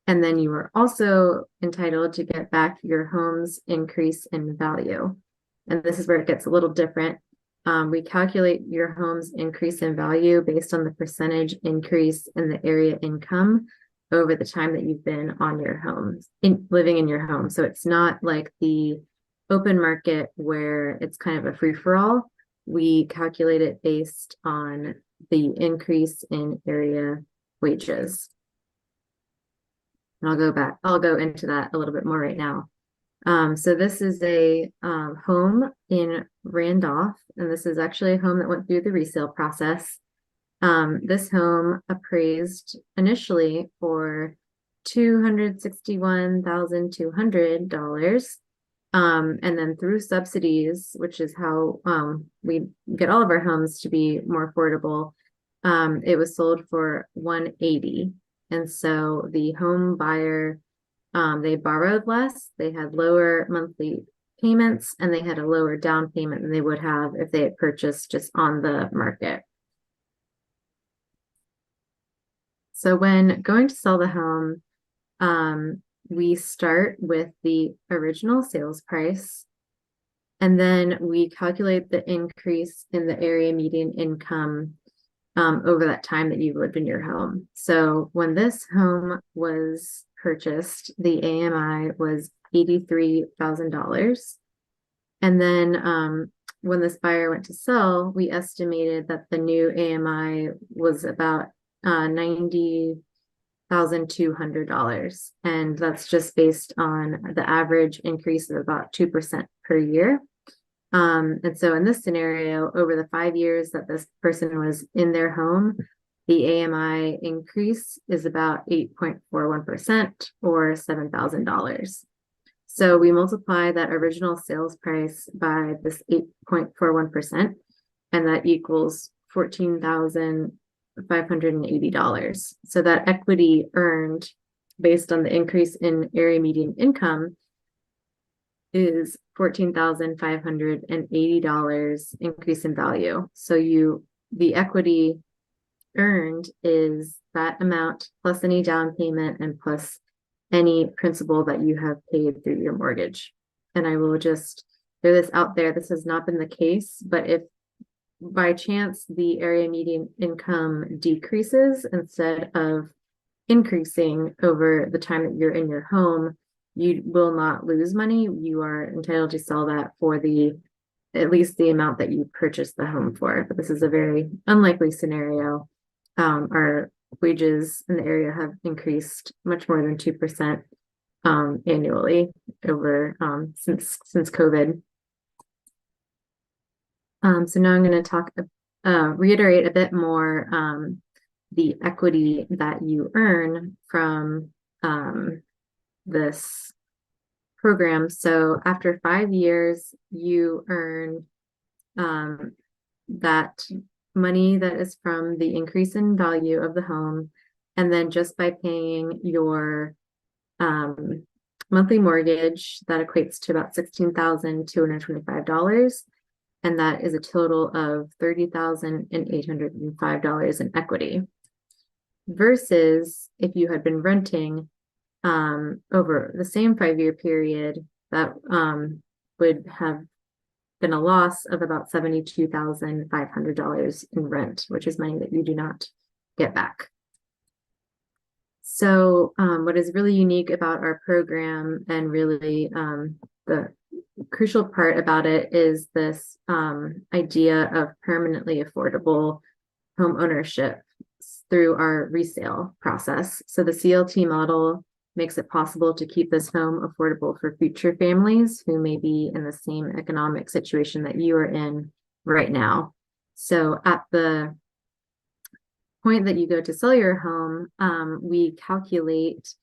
And then you are also entitled to get back your home's increase in value. And this is where it gets a little different. We calculate your home's increase in value based on the percentage increase in the area income over the time that you've been on your home, living in your home. So it's not like the open market where it's kind of a free-for-all. We calculate it based on the increase in area wages. And I'll go into that a little bit more right now. So this is a home in Randolph, and this is actually a home that went through the resale process. This home appraised initially for $261,200. And then through subsidies, which is how we get all of our homes to be more affordable, it was sold for $180,000. And so the home buyer, they borrowed less, they had lower monthly payments, and they had a lower down payment than they would have if they had purchased just on the market. So when going to sell the home, we start with the original sales price, and then we calculate the increase in the area median income over that time that you've lived in your home. So when this home was purchased, the AMI was $83,000. And then when this buyer went to sell, we estimated that the new AMI was about $90,200. And that's just based on the average increase of about 2% per year. And so in this scenario, over the 5 years that this person was in their home, the AMI increase is about 8.41% or $7,000. So we multiply that original sales price by this 8.41%, and that equals $14,580. So that equity earned based on the increase in area median income is $14,580 increase in value. So the equity earned is that amount plus any down payment and plus any principal that you have paid through your mortgage. And I will just throw this out there. This has not been the case, but if by chance the area median income decreases instead of increasing over the time that you're in your home, you will not lose money. You are entitled to sell that for at least the amount that you purchased the home for. But this is a very unlikely scenario. Our wages in the area have increased much more than 2% annually over since COVID. So now I'm going to reiterate a bit more the equity that you earn from this program. So after 5 years, you earn that money that is from the increase in value of the home. And then just by paying your monthly mortgage, that equates to about $16,225. And that is a total of $30,805 in equity. Versus if you had been renting over the same 5-year period, that would have been a loss of about $72,500 in rent, which is money that you do not get back. So what is really unique about our program, and really the crucial part about it, is this idea of permanently affordable home ownership through our resale process. So the CLT model makes it possible to keep this home affordable for future families who may be in the same economic situation that you are in right now. So at the point that you go to sell your home, we calculate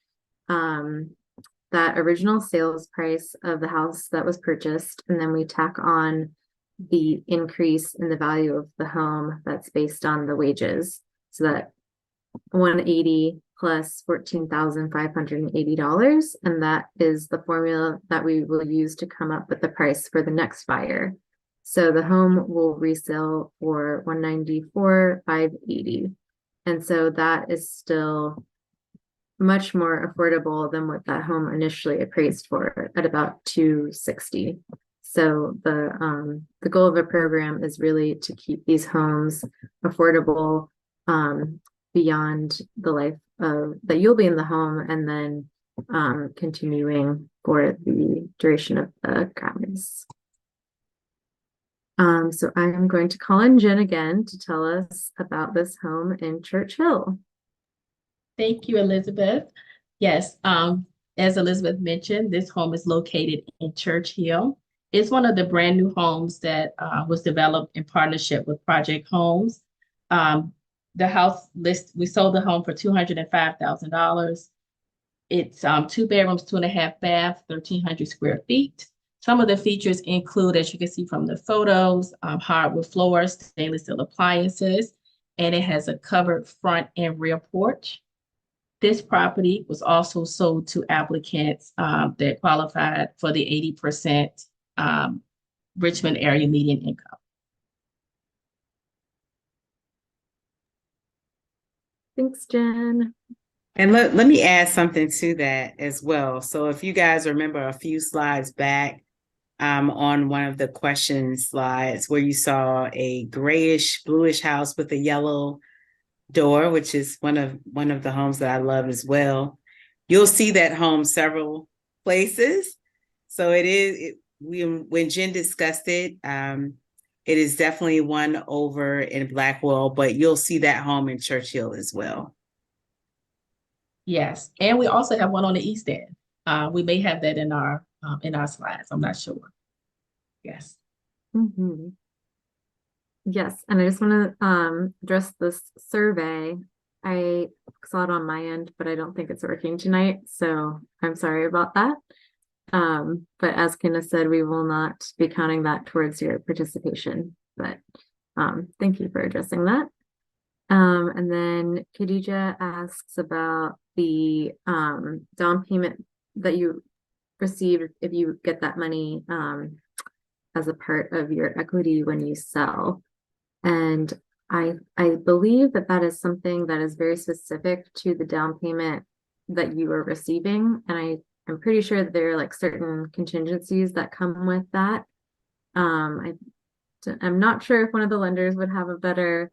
that original sales price of the house that was purchased, and then we tack on the increase in the value of the home that's based on the wages. So that 180 plus $14,580, and that is the formula that we will use to come up with the price for the next buyer. So the home will resell for $194,580, and so that is still much more affordable than what that home initially appraised for at about $260. So the goal of the program is really to keep these homes affordable beyond the life that you'll be in the home, and then continuing for the duration of the crimes. So I'm going to call in Jen again to tell us about this home in Church Hill. Thank you, Elizabeth. Yes, as Elizabeth mentioned, this home is located in Church Hill. It's one of the brand new homes that was developed in partnership with Project Homes. The house we sold the home for $205,000. It's 2 bedrooms, 2.5 baths, 1,300 square feet. Some of the features include, as you can see from the photos, hardwood floors, stainless steel appliances, and it has a covered front and rear porch. This property was also sold to applicants that qualified for the 80% Richmond area median income. Thanks, Jen. And let me add something to that as well. So if you guys remember a few slides back, on one of the question slides where you saw a grayish, bluish house with a yellow door, which is one of the homes that I love as well. You'll see that home several places. So when Jen discussed it, it is definitely one over in Blackwell, but you'll see that home in Church Hill as well. Yes, and we also have one on the east end. We may have that in our slides. I'm not sure. Yes. Mhm. Yes, and I just want to address this survey. I saw it on my end, but I don't think it's working tonight, so I'm sorry about that. But as Candace said, we will not be counting that towards your participation. But thank you for addressing that. And then Khadija asks about the down payment that you receive if you get that money as a part of your equity when you sell. And I believe that that is something that is very specific to the down payment that you are receiving. And I'm pretty sure that there are like certain contingencies that come with that. I'm not sure if one of the lenders would have a better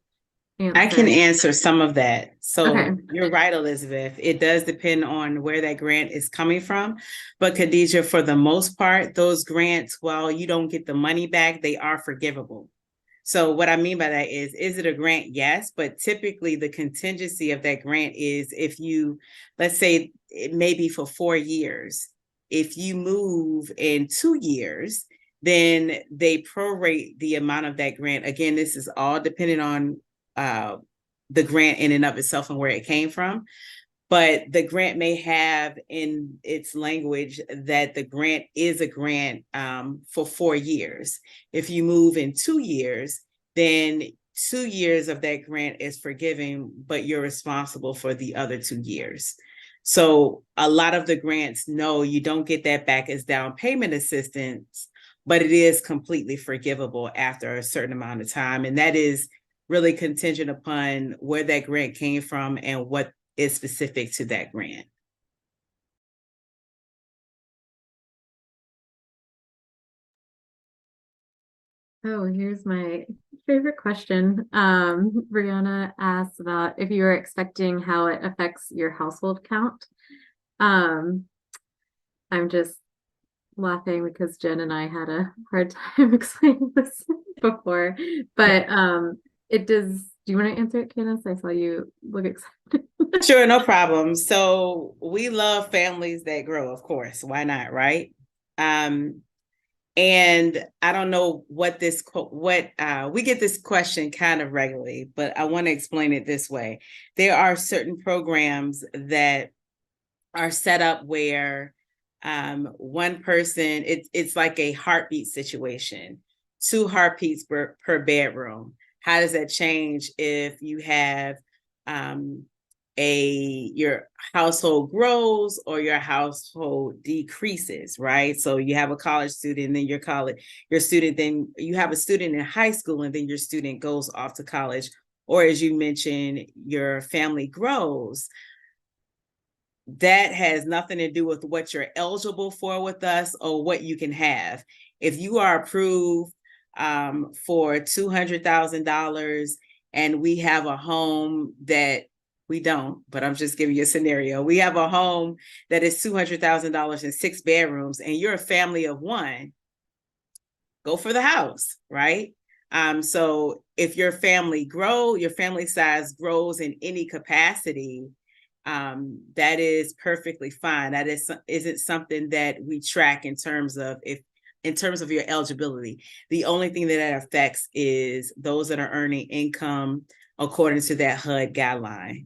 answer. I can answer some of that. So Okay. you're right, Elizabeth. It does depend on where that grant is coming from. But Khadija, for the most part, those grants, while you don't get the money back, they are forgivable. So what I mean by that is it a grant? Yes, but typically the contingency of that grant is if you, let's say it may be for 4 years. If you move in 2 years, then they prorate the amount of that grant. Again, this is all dependent on the grant in and of itself and where it came from. But the grant may have in its language that the grant is a grant for 4 years. If you move in 2 years, then 2 years of that grant is forgiven, but you're responsible for the other 2 years. So a lot of the grants, no, you don't get that back as down payment assistance, but it is completely forgivable after a certain amount of time. And that is really contingent upon where that grant came from and what is specific to that grant. Oh, here's my favorite question. Brianna asks about if you are expecting how it affects your household count. I'm just laughing because Jen and I had a hard time explaining this before, but it does. Do you want to answer it, Candace? I saw you look excited. Sure, no problem. So we love families that grow, of course. Why not, right? And I don't know what we get this question kind of regularly, but I want to explain it this way. There are certain programs that are set up where one person, it's like a heartbeat situation, 2 heartbeats per bedroom. How does that change if you have your household grows or your household decreases, right? So you have a college student, then your student, then you have a student in high school, and then your student goes off to college. Or as you mentioned, your family grows. That has nothing to do with what you're eligible for with us or what you can have. If you are approved for $200,000 and we have a home that we don't, but I'm just giving you a scenario. We have a home that is $200,000 and 6 bedrooms, and you're a family of 1, go for the house, right? So if your family size grows in any capacity, that is perfectly fine. That isn't something that we track in terms of your eligibility. The only thing that affects is those that are earning income according to that HUD guideline.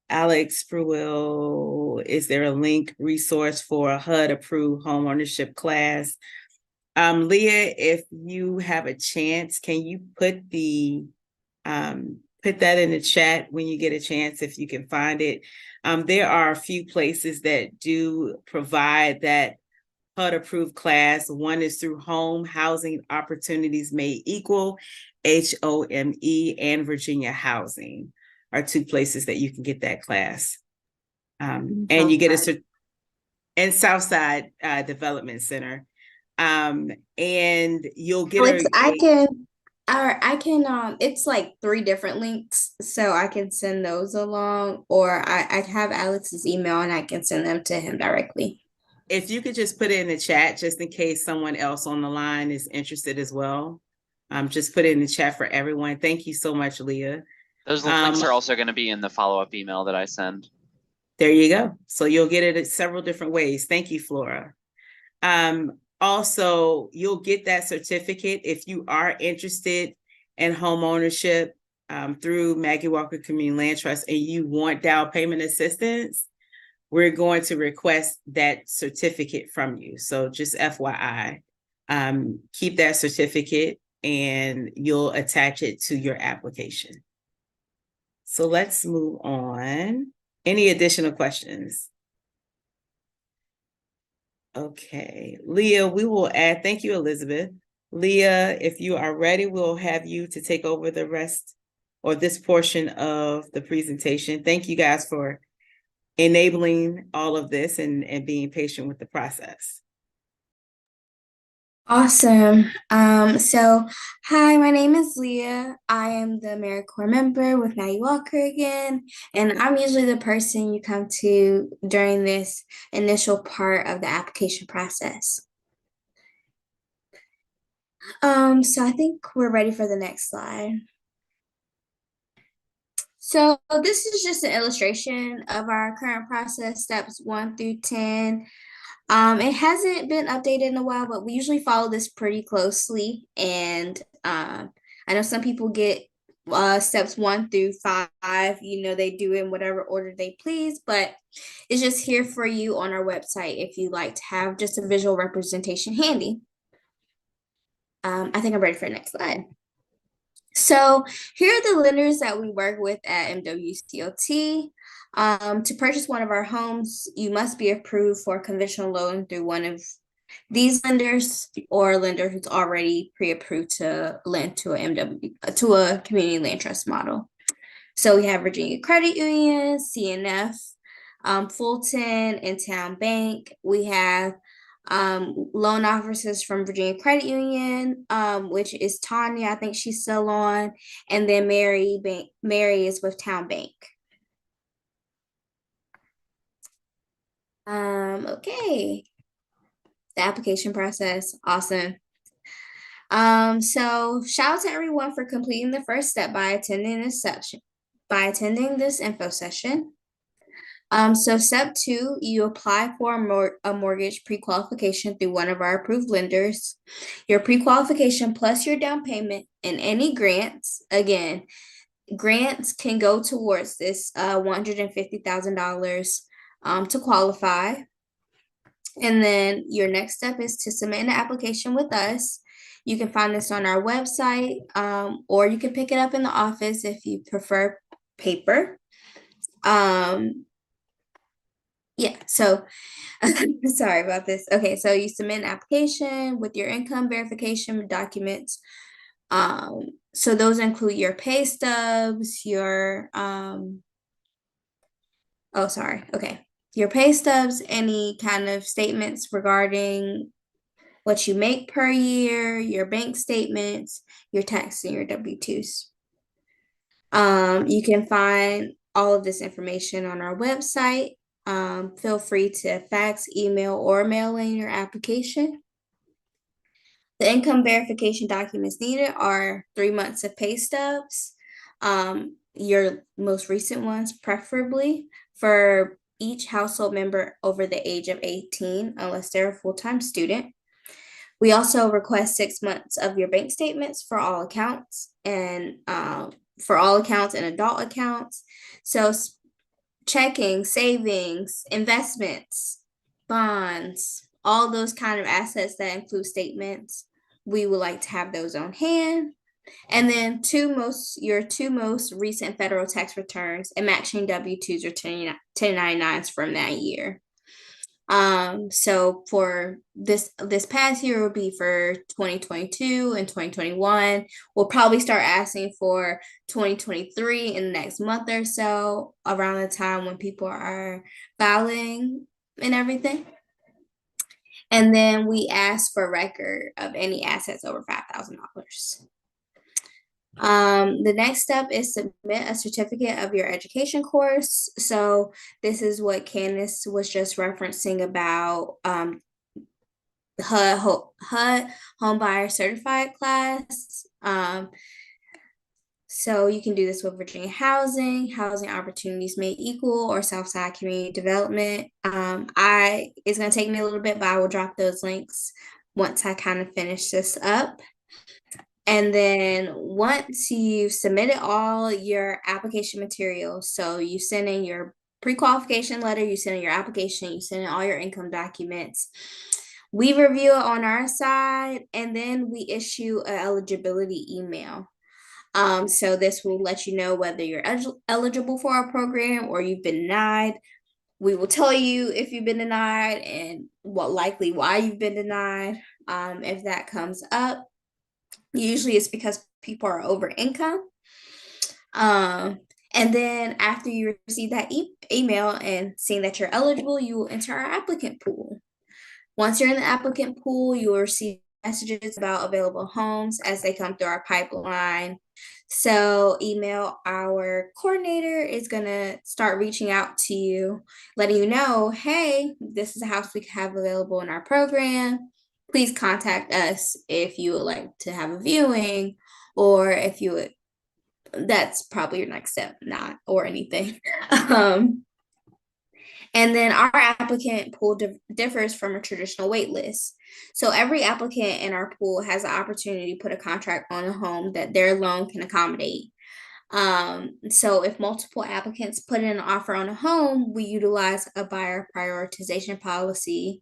Alex Pruill, is there a link resource for a HUD approved home ownership class? Leah, if you have a chance, can you put that in the chat when you get a chance, if you can find it? There are a few places that do provide that HUD approved class. One is through Home Housing Opportunities Made Equal, HOME, and Virginia Housing are 2 places that you can get that class. And you get and Southside Development Center. And you'll get Alex, I can it's like 3 different links, so I can send those along, or I have Alex's email and I can send them to him directly. If you could just put it in the chat, just in case someone else on the line is interested as well. Just put it in the chat for everyone. Thank you so much, Leah. Those links are also going to be in the follow-up email that I send. There you go. So you'll get it several different ways. Thank you, Flora. Also, you'll get that certificate if you are interested in home ownership through Maggie Walker Community Land Trust and you want down payment assistance. We're going to request that certificate from you. So just FYI, keep that certificate and you'll attach it to your application. So let's move on. Any additional questions? Okay, Leah, we will add, thank you, Elizabeth. Leah, if you are ready, we'll have you to take over the rest or this portion of the presentation. Thank you guys for enabling all of this and being patient with the process. Awesome. So hi, my name is Leah. I am the AmeriCorps member with Maggie Walker again, and I'm usually the person you come to during this initial part of the application process. So I think we're ready for the next slide. So this is just an illustration of our current process, steps 1 through 10. It hasn't been updated in a while, but we usually follow this pretty closely. And I know some people get steps 1 through 5, they do in whatever order they please, but it's just here for you on our website if you like to have just a visual representation handy. I think I'm ready for the next slide. So here are the lenders that we work with at MWCLT. To purchase one of our homes, you must be approved for a conventional loan through one of these lenders or a lender who's already pre-approved to lend to a community land trust model. So we have Virginia Credit Union, CNF, Fulton, and Town Bank. We have loan officers from Virginia Credit Union, which is Tanya, I think she's still on, and then Mary is with Town Bank. Okay, the application process, awesome. So shout out to everyone for completing the first step by attending this info session. So step 2, you apply for a mortgage pre-qualification through one of our approved lenders. Your pre-qualification plus your down payment and any grants, again, grants can go towards this $150,000 to qualify. And then your next step is to submit an application with us. You can find this on our website, or you can pick it up in the office if you prefer paper. Yeah, so sorry about this. Okay, so you submit an application with your income verification documents. So those include your pay stubs, your your pay stubs, any kind of statements regarding what you make per year, your bank statements, your tax, and your W-2s. You can find all of this information on our website. Feel free to fax, email, or mail in your application. The income verification documents needed are 3 months of pay stubs, your most recent ones preferably, for each household member over the age of 18, unless they're a full-time student. We also request 6 months of your bank statements for all accounts and adult accounts. So checking, savings, investments, bonds, all those kind of assets that include statements, we would like to have those on hand. And then your two most recent federal tax returns and matching W-2s or 1099s from that year. So for this past year will be for 2022 and 2021. We'll probably start asking for 2023 in the next month or so, around the time when people are filing and everything. And then we ask for record of any assets over $5,000. The next step is submit a certificate of your education course. So this is what Candace was just referencing about HUD Homebuyer Certified class. So you can do this with Virginia Housing Opportunities Made Equal, or Southside Community Development. It's going to take me a little bit, but I will drop those links once I kind of finish this up. And then once you've submitted all your application materials, so you send in your pre-qualification letter, you send in your application, you send in all your income documents, we review it on our side, and then we issue an eligibility email. So this will let you know whether you're eligible for our program or you've been denied. We will tell you if you've been denied and why you've been denied. If that comes up, usually it's because people are over income. And then after you receive that email and seeing that you're eligible, you will enter our applicant pool. Once you're in the applicant pool, you will receive messages about available homes as they come through our pipeline. So email, our coordinator is going to start reaching out to you, letting you know, hey, this is a house we have available in our program. Please contact us if you would like to have a viewing, or if you would, that's probably your next step, not or anything. And then our applicant pool differs from a traditional wait list. So every applicant in our pool has the opportunity to put a contract on a home that their loan can accommodate. So if multiple applicants put in an offer on a home, we utilize a buyer prioritization policy,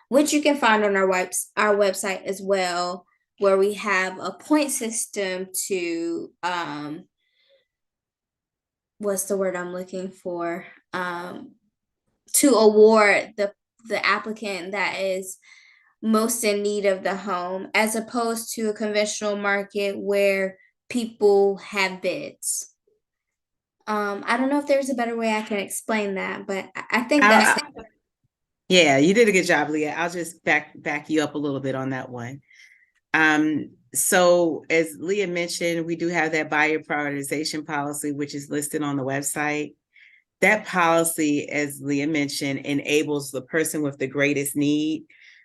which you can find on our website as well, where we have a point system to what's the word I'm looking for? To award the applicant that is most in need of the home, as opposed to a conventional market where people have bids. I don't know if there's a better way I can explain that, but I think that's yeah, you did a good job, Leah. I'll just back you up a little bit on that one. So as Leah mentioned, we do have that buyer prioritization policy, which is listed on the website. That policy, as Leah mentioned, enables the person with the greatest need.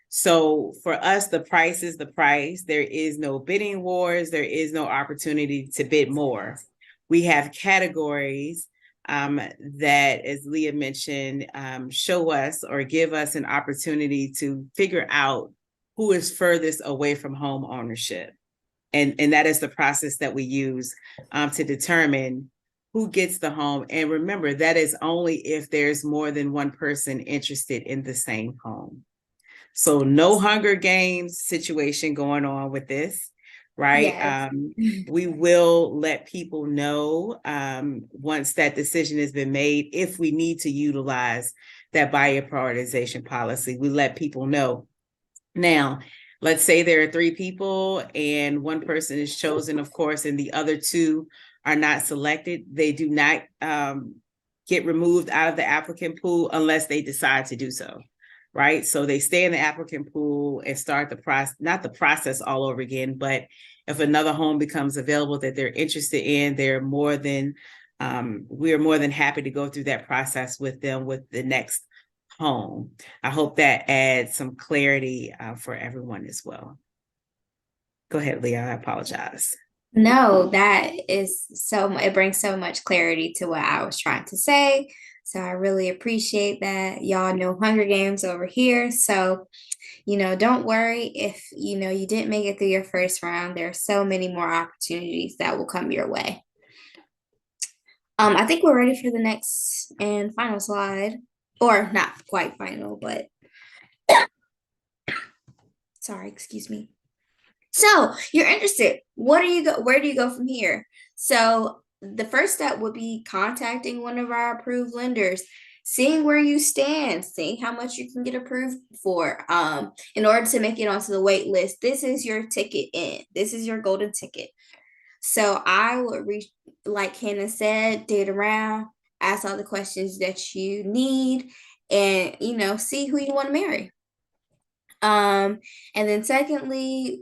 So for us, the price is the price. There is no bidding wars. There is no opportunity to bid more. We have categories that, as Leah mentioned, show us or give us an opportunity to figure out who is furthest away from home ownership. And that is the process that we use to determine who gets the home. And remember, that is only if there's more than one person interested in the same home. So no Hunger Games situation going on with this, right? Yes. We will let people know once that decision has been made, if we need to utilize that buyer prioritization policy, we let people know. Now, let's say there are 3 people and one person is chosen, of course, and the other 2 are not selected. They do not get removed out of the applicant pool unless they decide to do so, right? So they stay in the applicant pool and start the process, not the process all over again, but if another home becomes available that they're interested in, we're more than happy to go through that process with them with the next home. I hope that adds some clarity for everyone as well. Go ahead, Leah, I apologize. No, that is it brings so much clarity to what I was trying to say. So I really appreciate that. Y'all know Hunger Games over here. So, don't worry if, you didn't make it through your first round. There are so many more opportunities that will come your way. I think we're ready for the next and final slide, or not quite final, but sorry, excuse me. So you're interested. Where do you go from here? So the first step would be contacting one of our approved lenders, seeing where you stand, seeing how much you can get approved for. In order to make it onto the wait list, this is your ticket in. This is your golden ticket. So I would like Hannah said, date around, ask all the questions that you need, and see who you want to marry. And then secondly,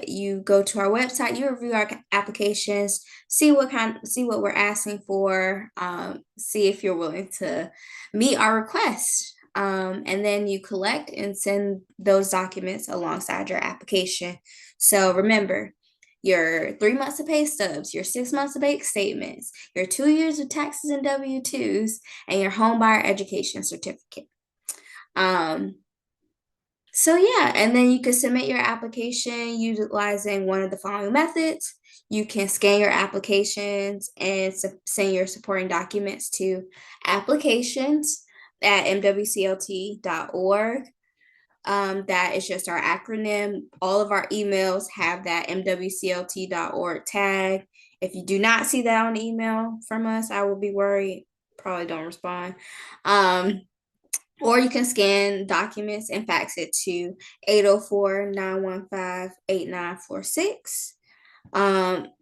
you go to our website, you review our applications, see what we're asking for, see if you're willing to meet our request. And then you collect and send those documents alongside your application. So remember, your 3 months of pay stubs, your 6 months of bank statements, your 2 years of taxes and W-2s, and your home buyer education certificate. So yeah, and then you can submit your application utilizing one of the following methods. You can scan your applications and send your supporting documents to applications@mwclt.org. That is just our acronym. All of our emails have that MWCLT.org tag. If you do not see that on the email from us, I will be worried. Probably don't respond. Or you can scan documents and fax it to 804-915-8946.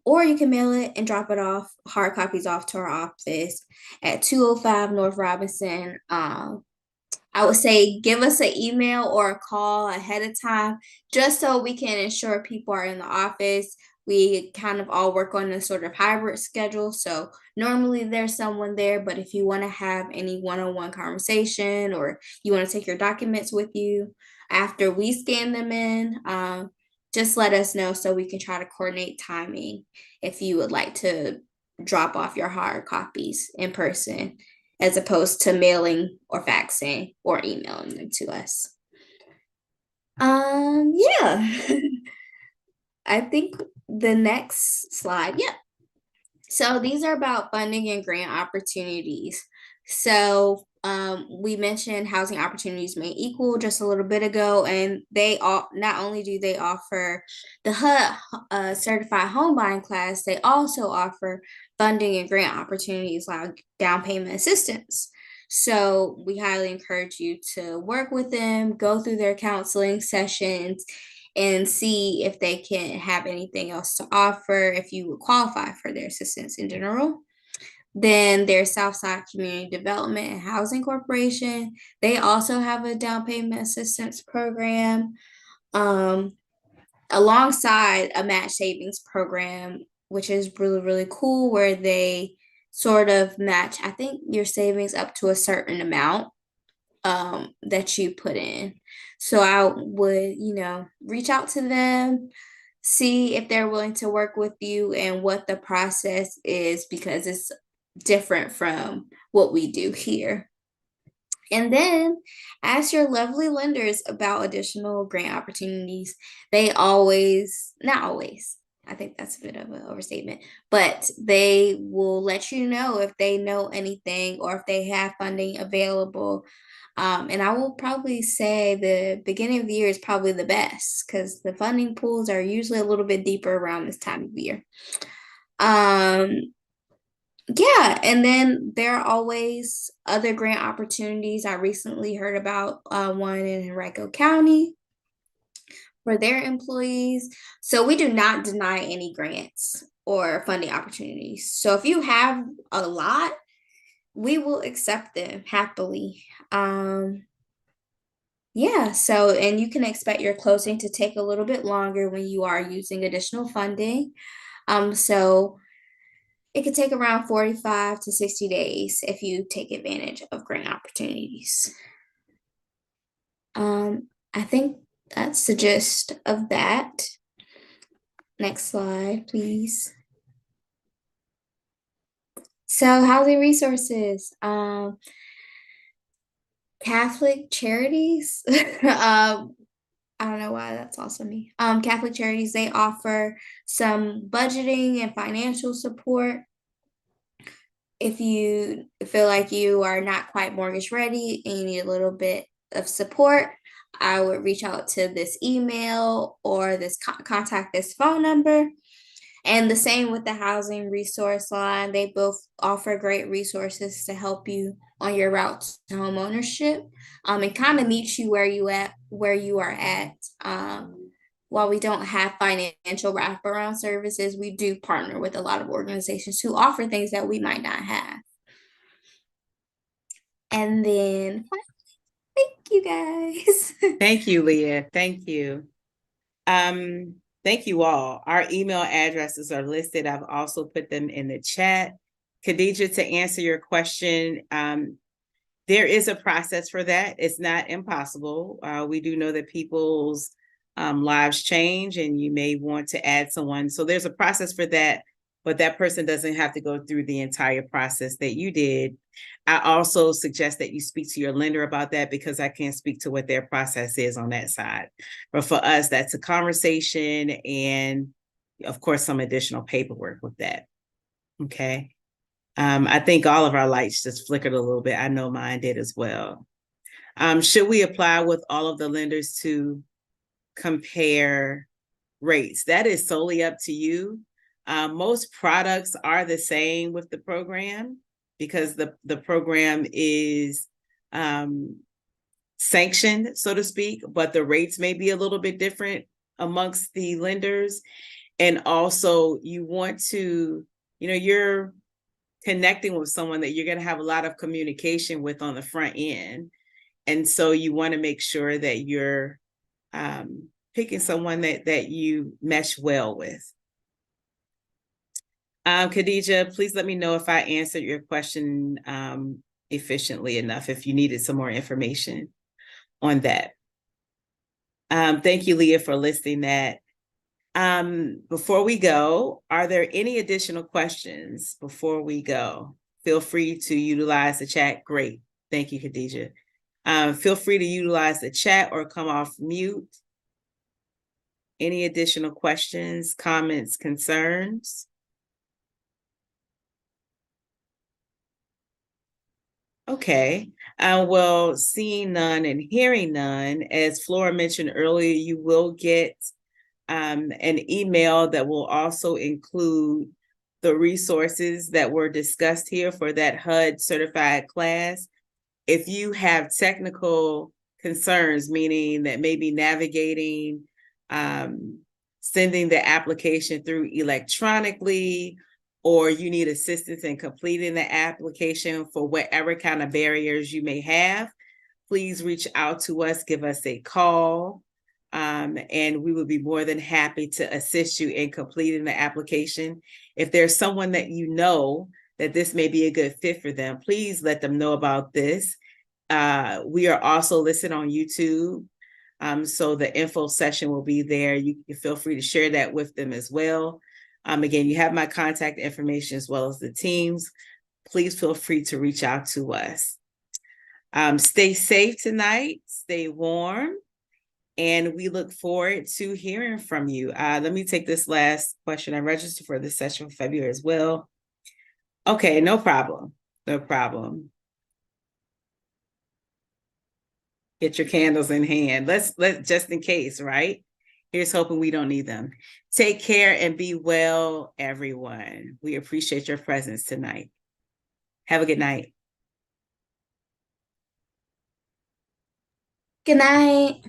Or you can mail it and drop it off, hard copies off to our office at 205 North Robinson. I would say give us an email or a call ahead of time, just so we can ensure people are in the office. We kind of all work on a sort of hybrid schedule. So normally there's someone there, but if you want to have any one-on-one conversation or you want to take your documents with you after we scan them in, just let us know so we can try to coordinate timing if you would like to drop off your hard copies in person, as opposed to mailing or faxing or emailing them to us. Yeah. I think the next slide, yeah. So these are about funding and grant opportunities. So we mentioned housing opportunities made equal just a little bit ago, and they all not only do they offer the HUD certified home buying class, they also offer funding and grant opportunities like down payment assistance. So we highly encourage you to work with them, go through their counseling sessions, and see if they can have anything else to offer if you would qualify for their assistance in general. Then there's Southside Community Development and Housing Corporation. They also have a down payment assistance program alongside a match savings program, which is really, really cool, where they sort of match, I think, your savings up to a certain amount that you put in. So I would, reach out to them, see if they're willing to work with you and what the process is, because it's different from what we do here. And then ask your lovely lenders about additional grant opportunities. They always, not always, I think that's a bit of an overstatement, but they will let you know if they know anything or if they have funding available. And I will probably say the beginning of the year is probably the best because the funding pools are usually a little bit deeper around this time of year. Yeah, and then there are always other grant opportunities. I recently heard about one in Henrico County for their employees. So we do not deny any grants or funding opportunities. So if you have a lot, we will accept them happily. Yeah, so, and you can expect your closing to take a little bit longer when you are using additional funding. So it could take around 45 to 60 days if you take advantage of grant opportunities. I think that's the gist of that. Next slide, please. So housing resources, Catholic Charities, I don't know why that's also me. Catholic Charities, they offer some budgeting and financial support. If you feel like you are not quite mortgage ready and you need a little bit of support, I would reach out to this email or this contact this phone number. And the same with the housing resource line. They both offer great resources to help you on your route to home ownership, and kind of meet you where you are at. While we don't have financial wraparound services, we do partner with a lot of organizations who offer things that we might not have. And then, thank you guys. Thank you, Leah. Thank you. Thank you all. Our email addresses are listed. I've also put them in the chat. Khadija, to answer your question, there is a process for that. It's not impossible. We do know that people's lives change and you may want to add someone. So there's a process for that. but that person doesn't have to go through the entire process that you did. I also suggest that you speak to your lender about that, because I can't speak to what their process is on that side. But for us, that's a conversation and, of course, some additional paperwork with that. Okay. I think all of our lights just flickered a little bit. I know mine did as well. Should we apply with all of the lenders to compare rates? That is solely up to you. Most products are the same with the program, because the program is sanctioned, so to speak, but the rates may be a little bit different amongst the lenders. And also you want to, you're connecting with someone that you're going to have a lot of communication with on the front end. And so you want to make sure that you're picking someone that you mesh well with. Khadija, please let me know if I answered your question efficiently enough, if you needed some more information on that. Thank you, Leah, for listing that. Before we go, are there any additional questions before we go? Feel free to utilize the chat. Great. Thank you, Khadija. Feel free to utilize the chat or come off mute. Any additional questions, comments, concerns? Okay. Well, seeing none and hearing none, as Flora mentioned earlier, you will get an email that will also include the resources that were discussed here for that HUD certified class. If you have technical concerns, meaning that maybe navigating, sending the application through electronically, or you need assistance in completing the application for whatever kind of barriers you may have, please reach out to us, give us a call, and we would be more than happy to assist you in completing the application. If there's someone that you know that this may be a good fit for them, please let them know about this. We are also listed on YouTube, so the info session will be there. You can feel free to share that with them as well. Again, you have my contact information as well as the teams. Please feel free to reach out to us. Stay safe tonight, stay warm, and we look forward to hearing from you. Let me take this last question. I registered for this session for February as well. Okay, no problem. No problem. Get your candles in hand. Let's just in case, right? Here's hoping we don't need them. Take care and be well, everyone. We appreciate your presence tonight. Have a good night. Good night.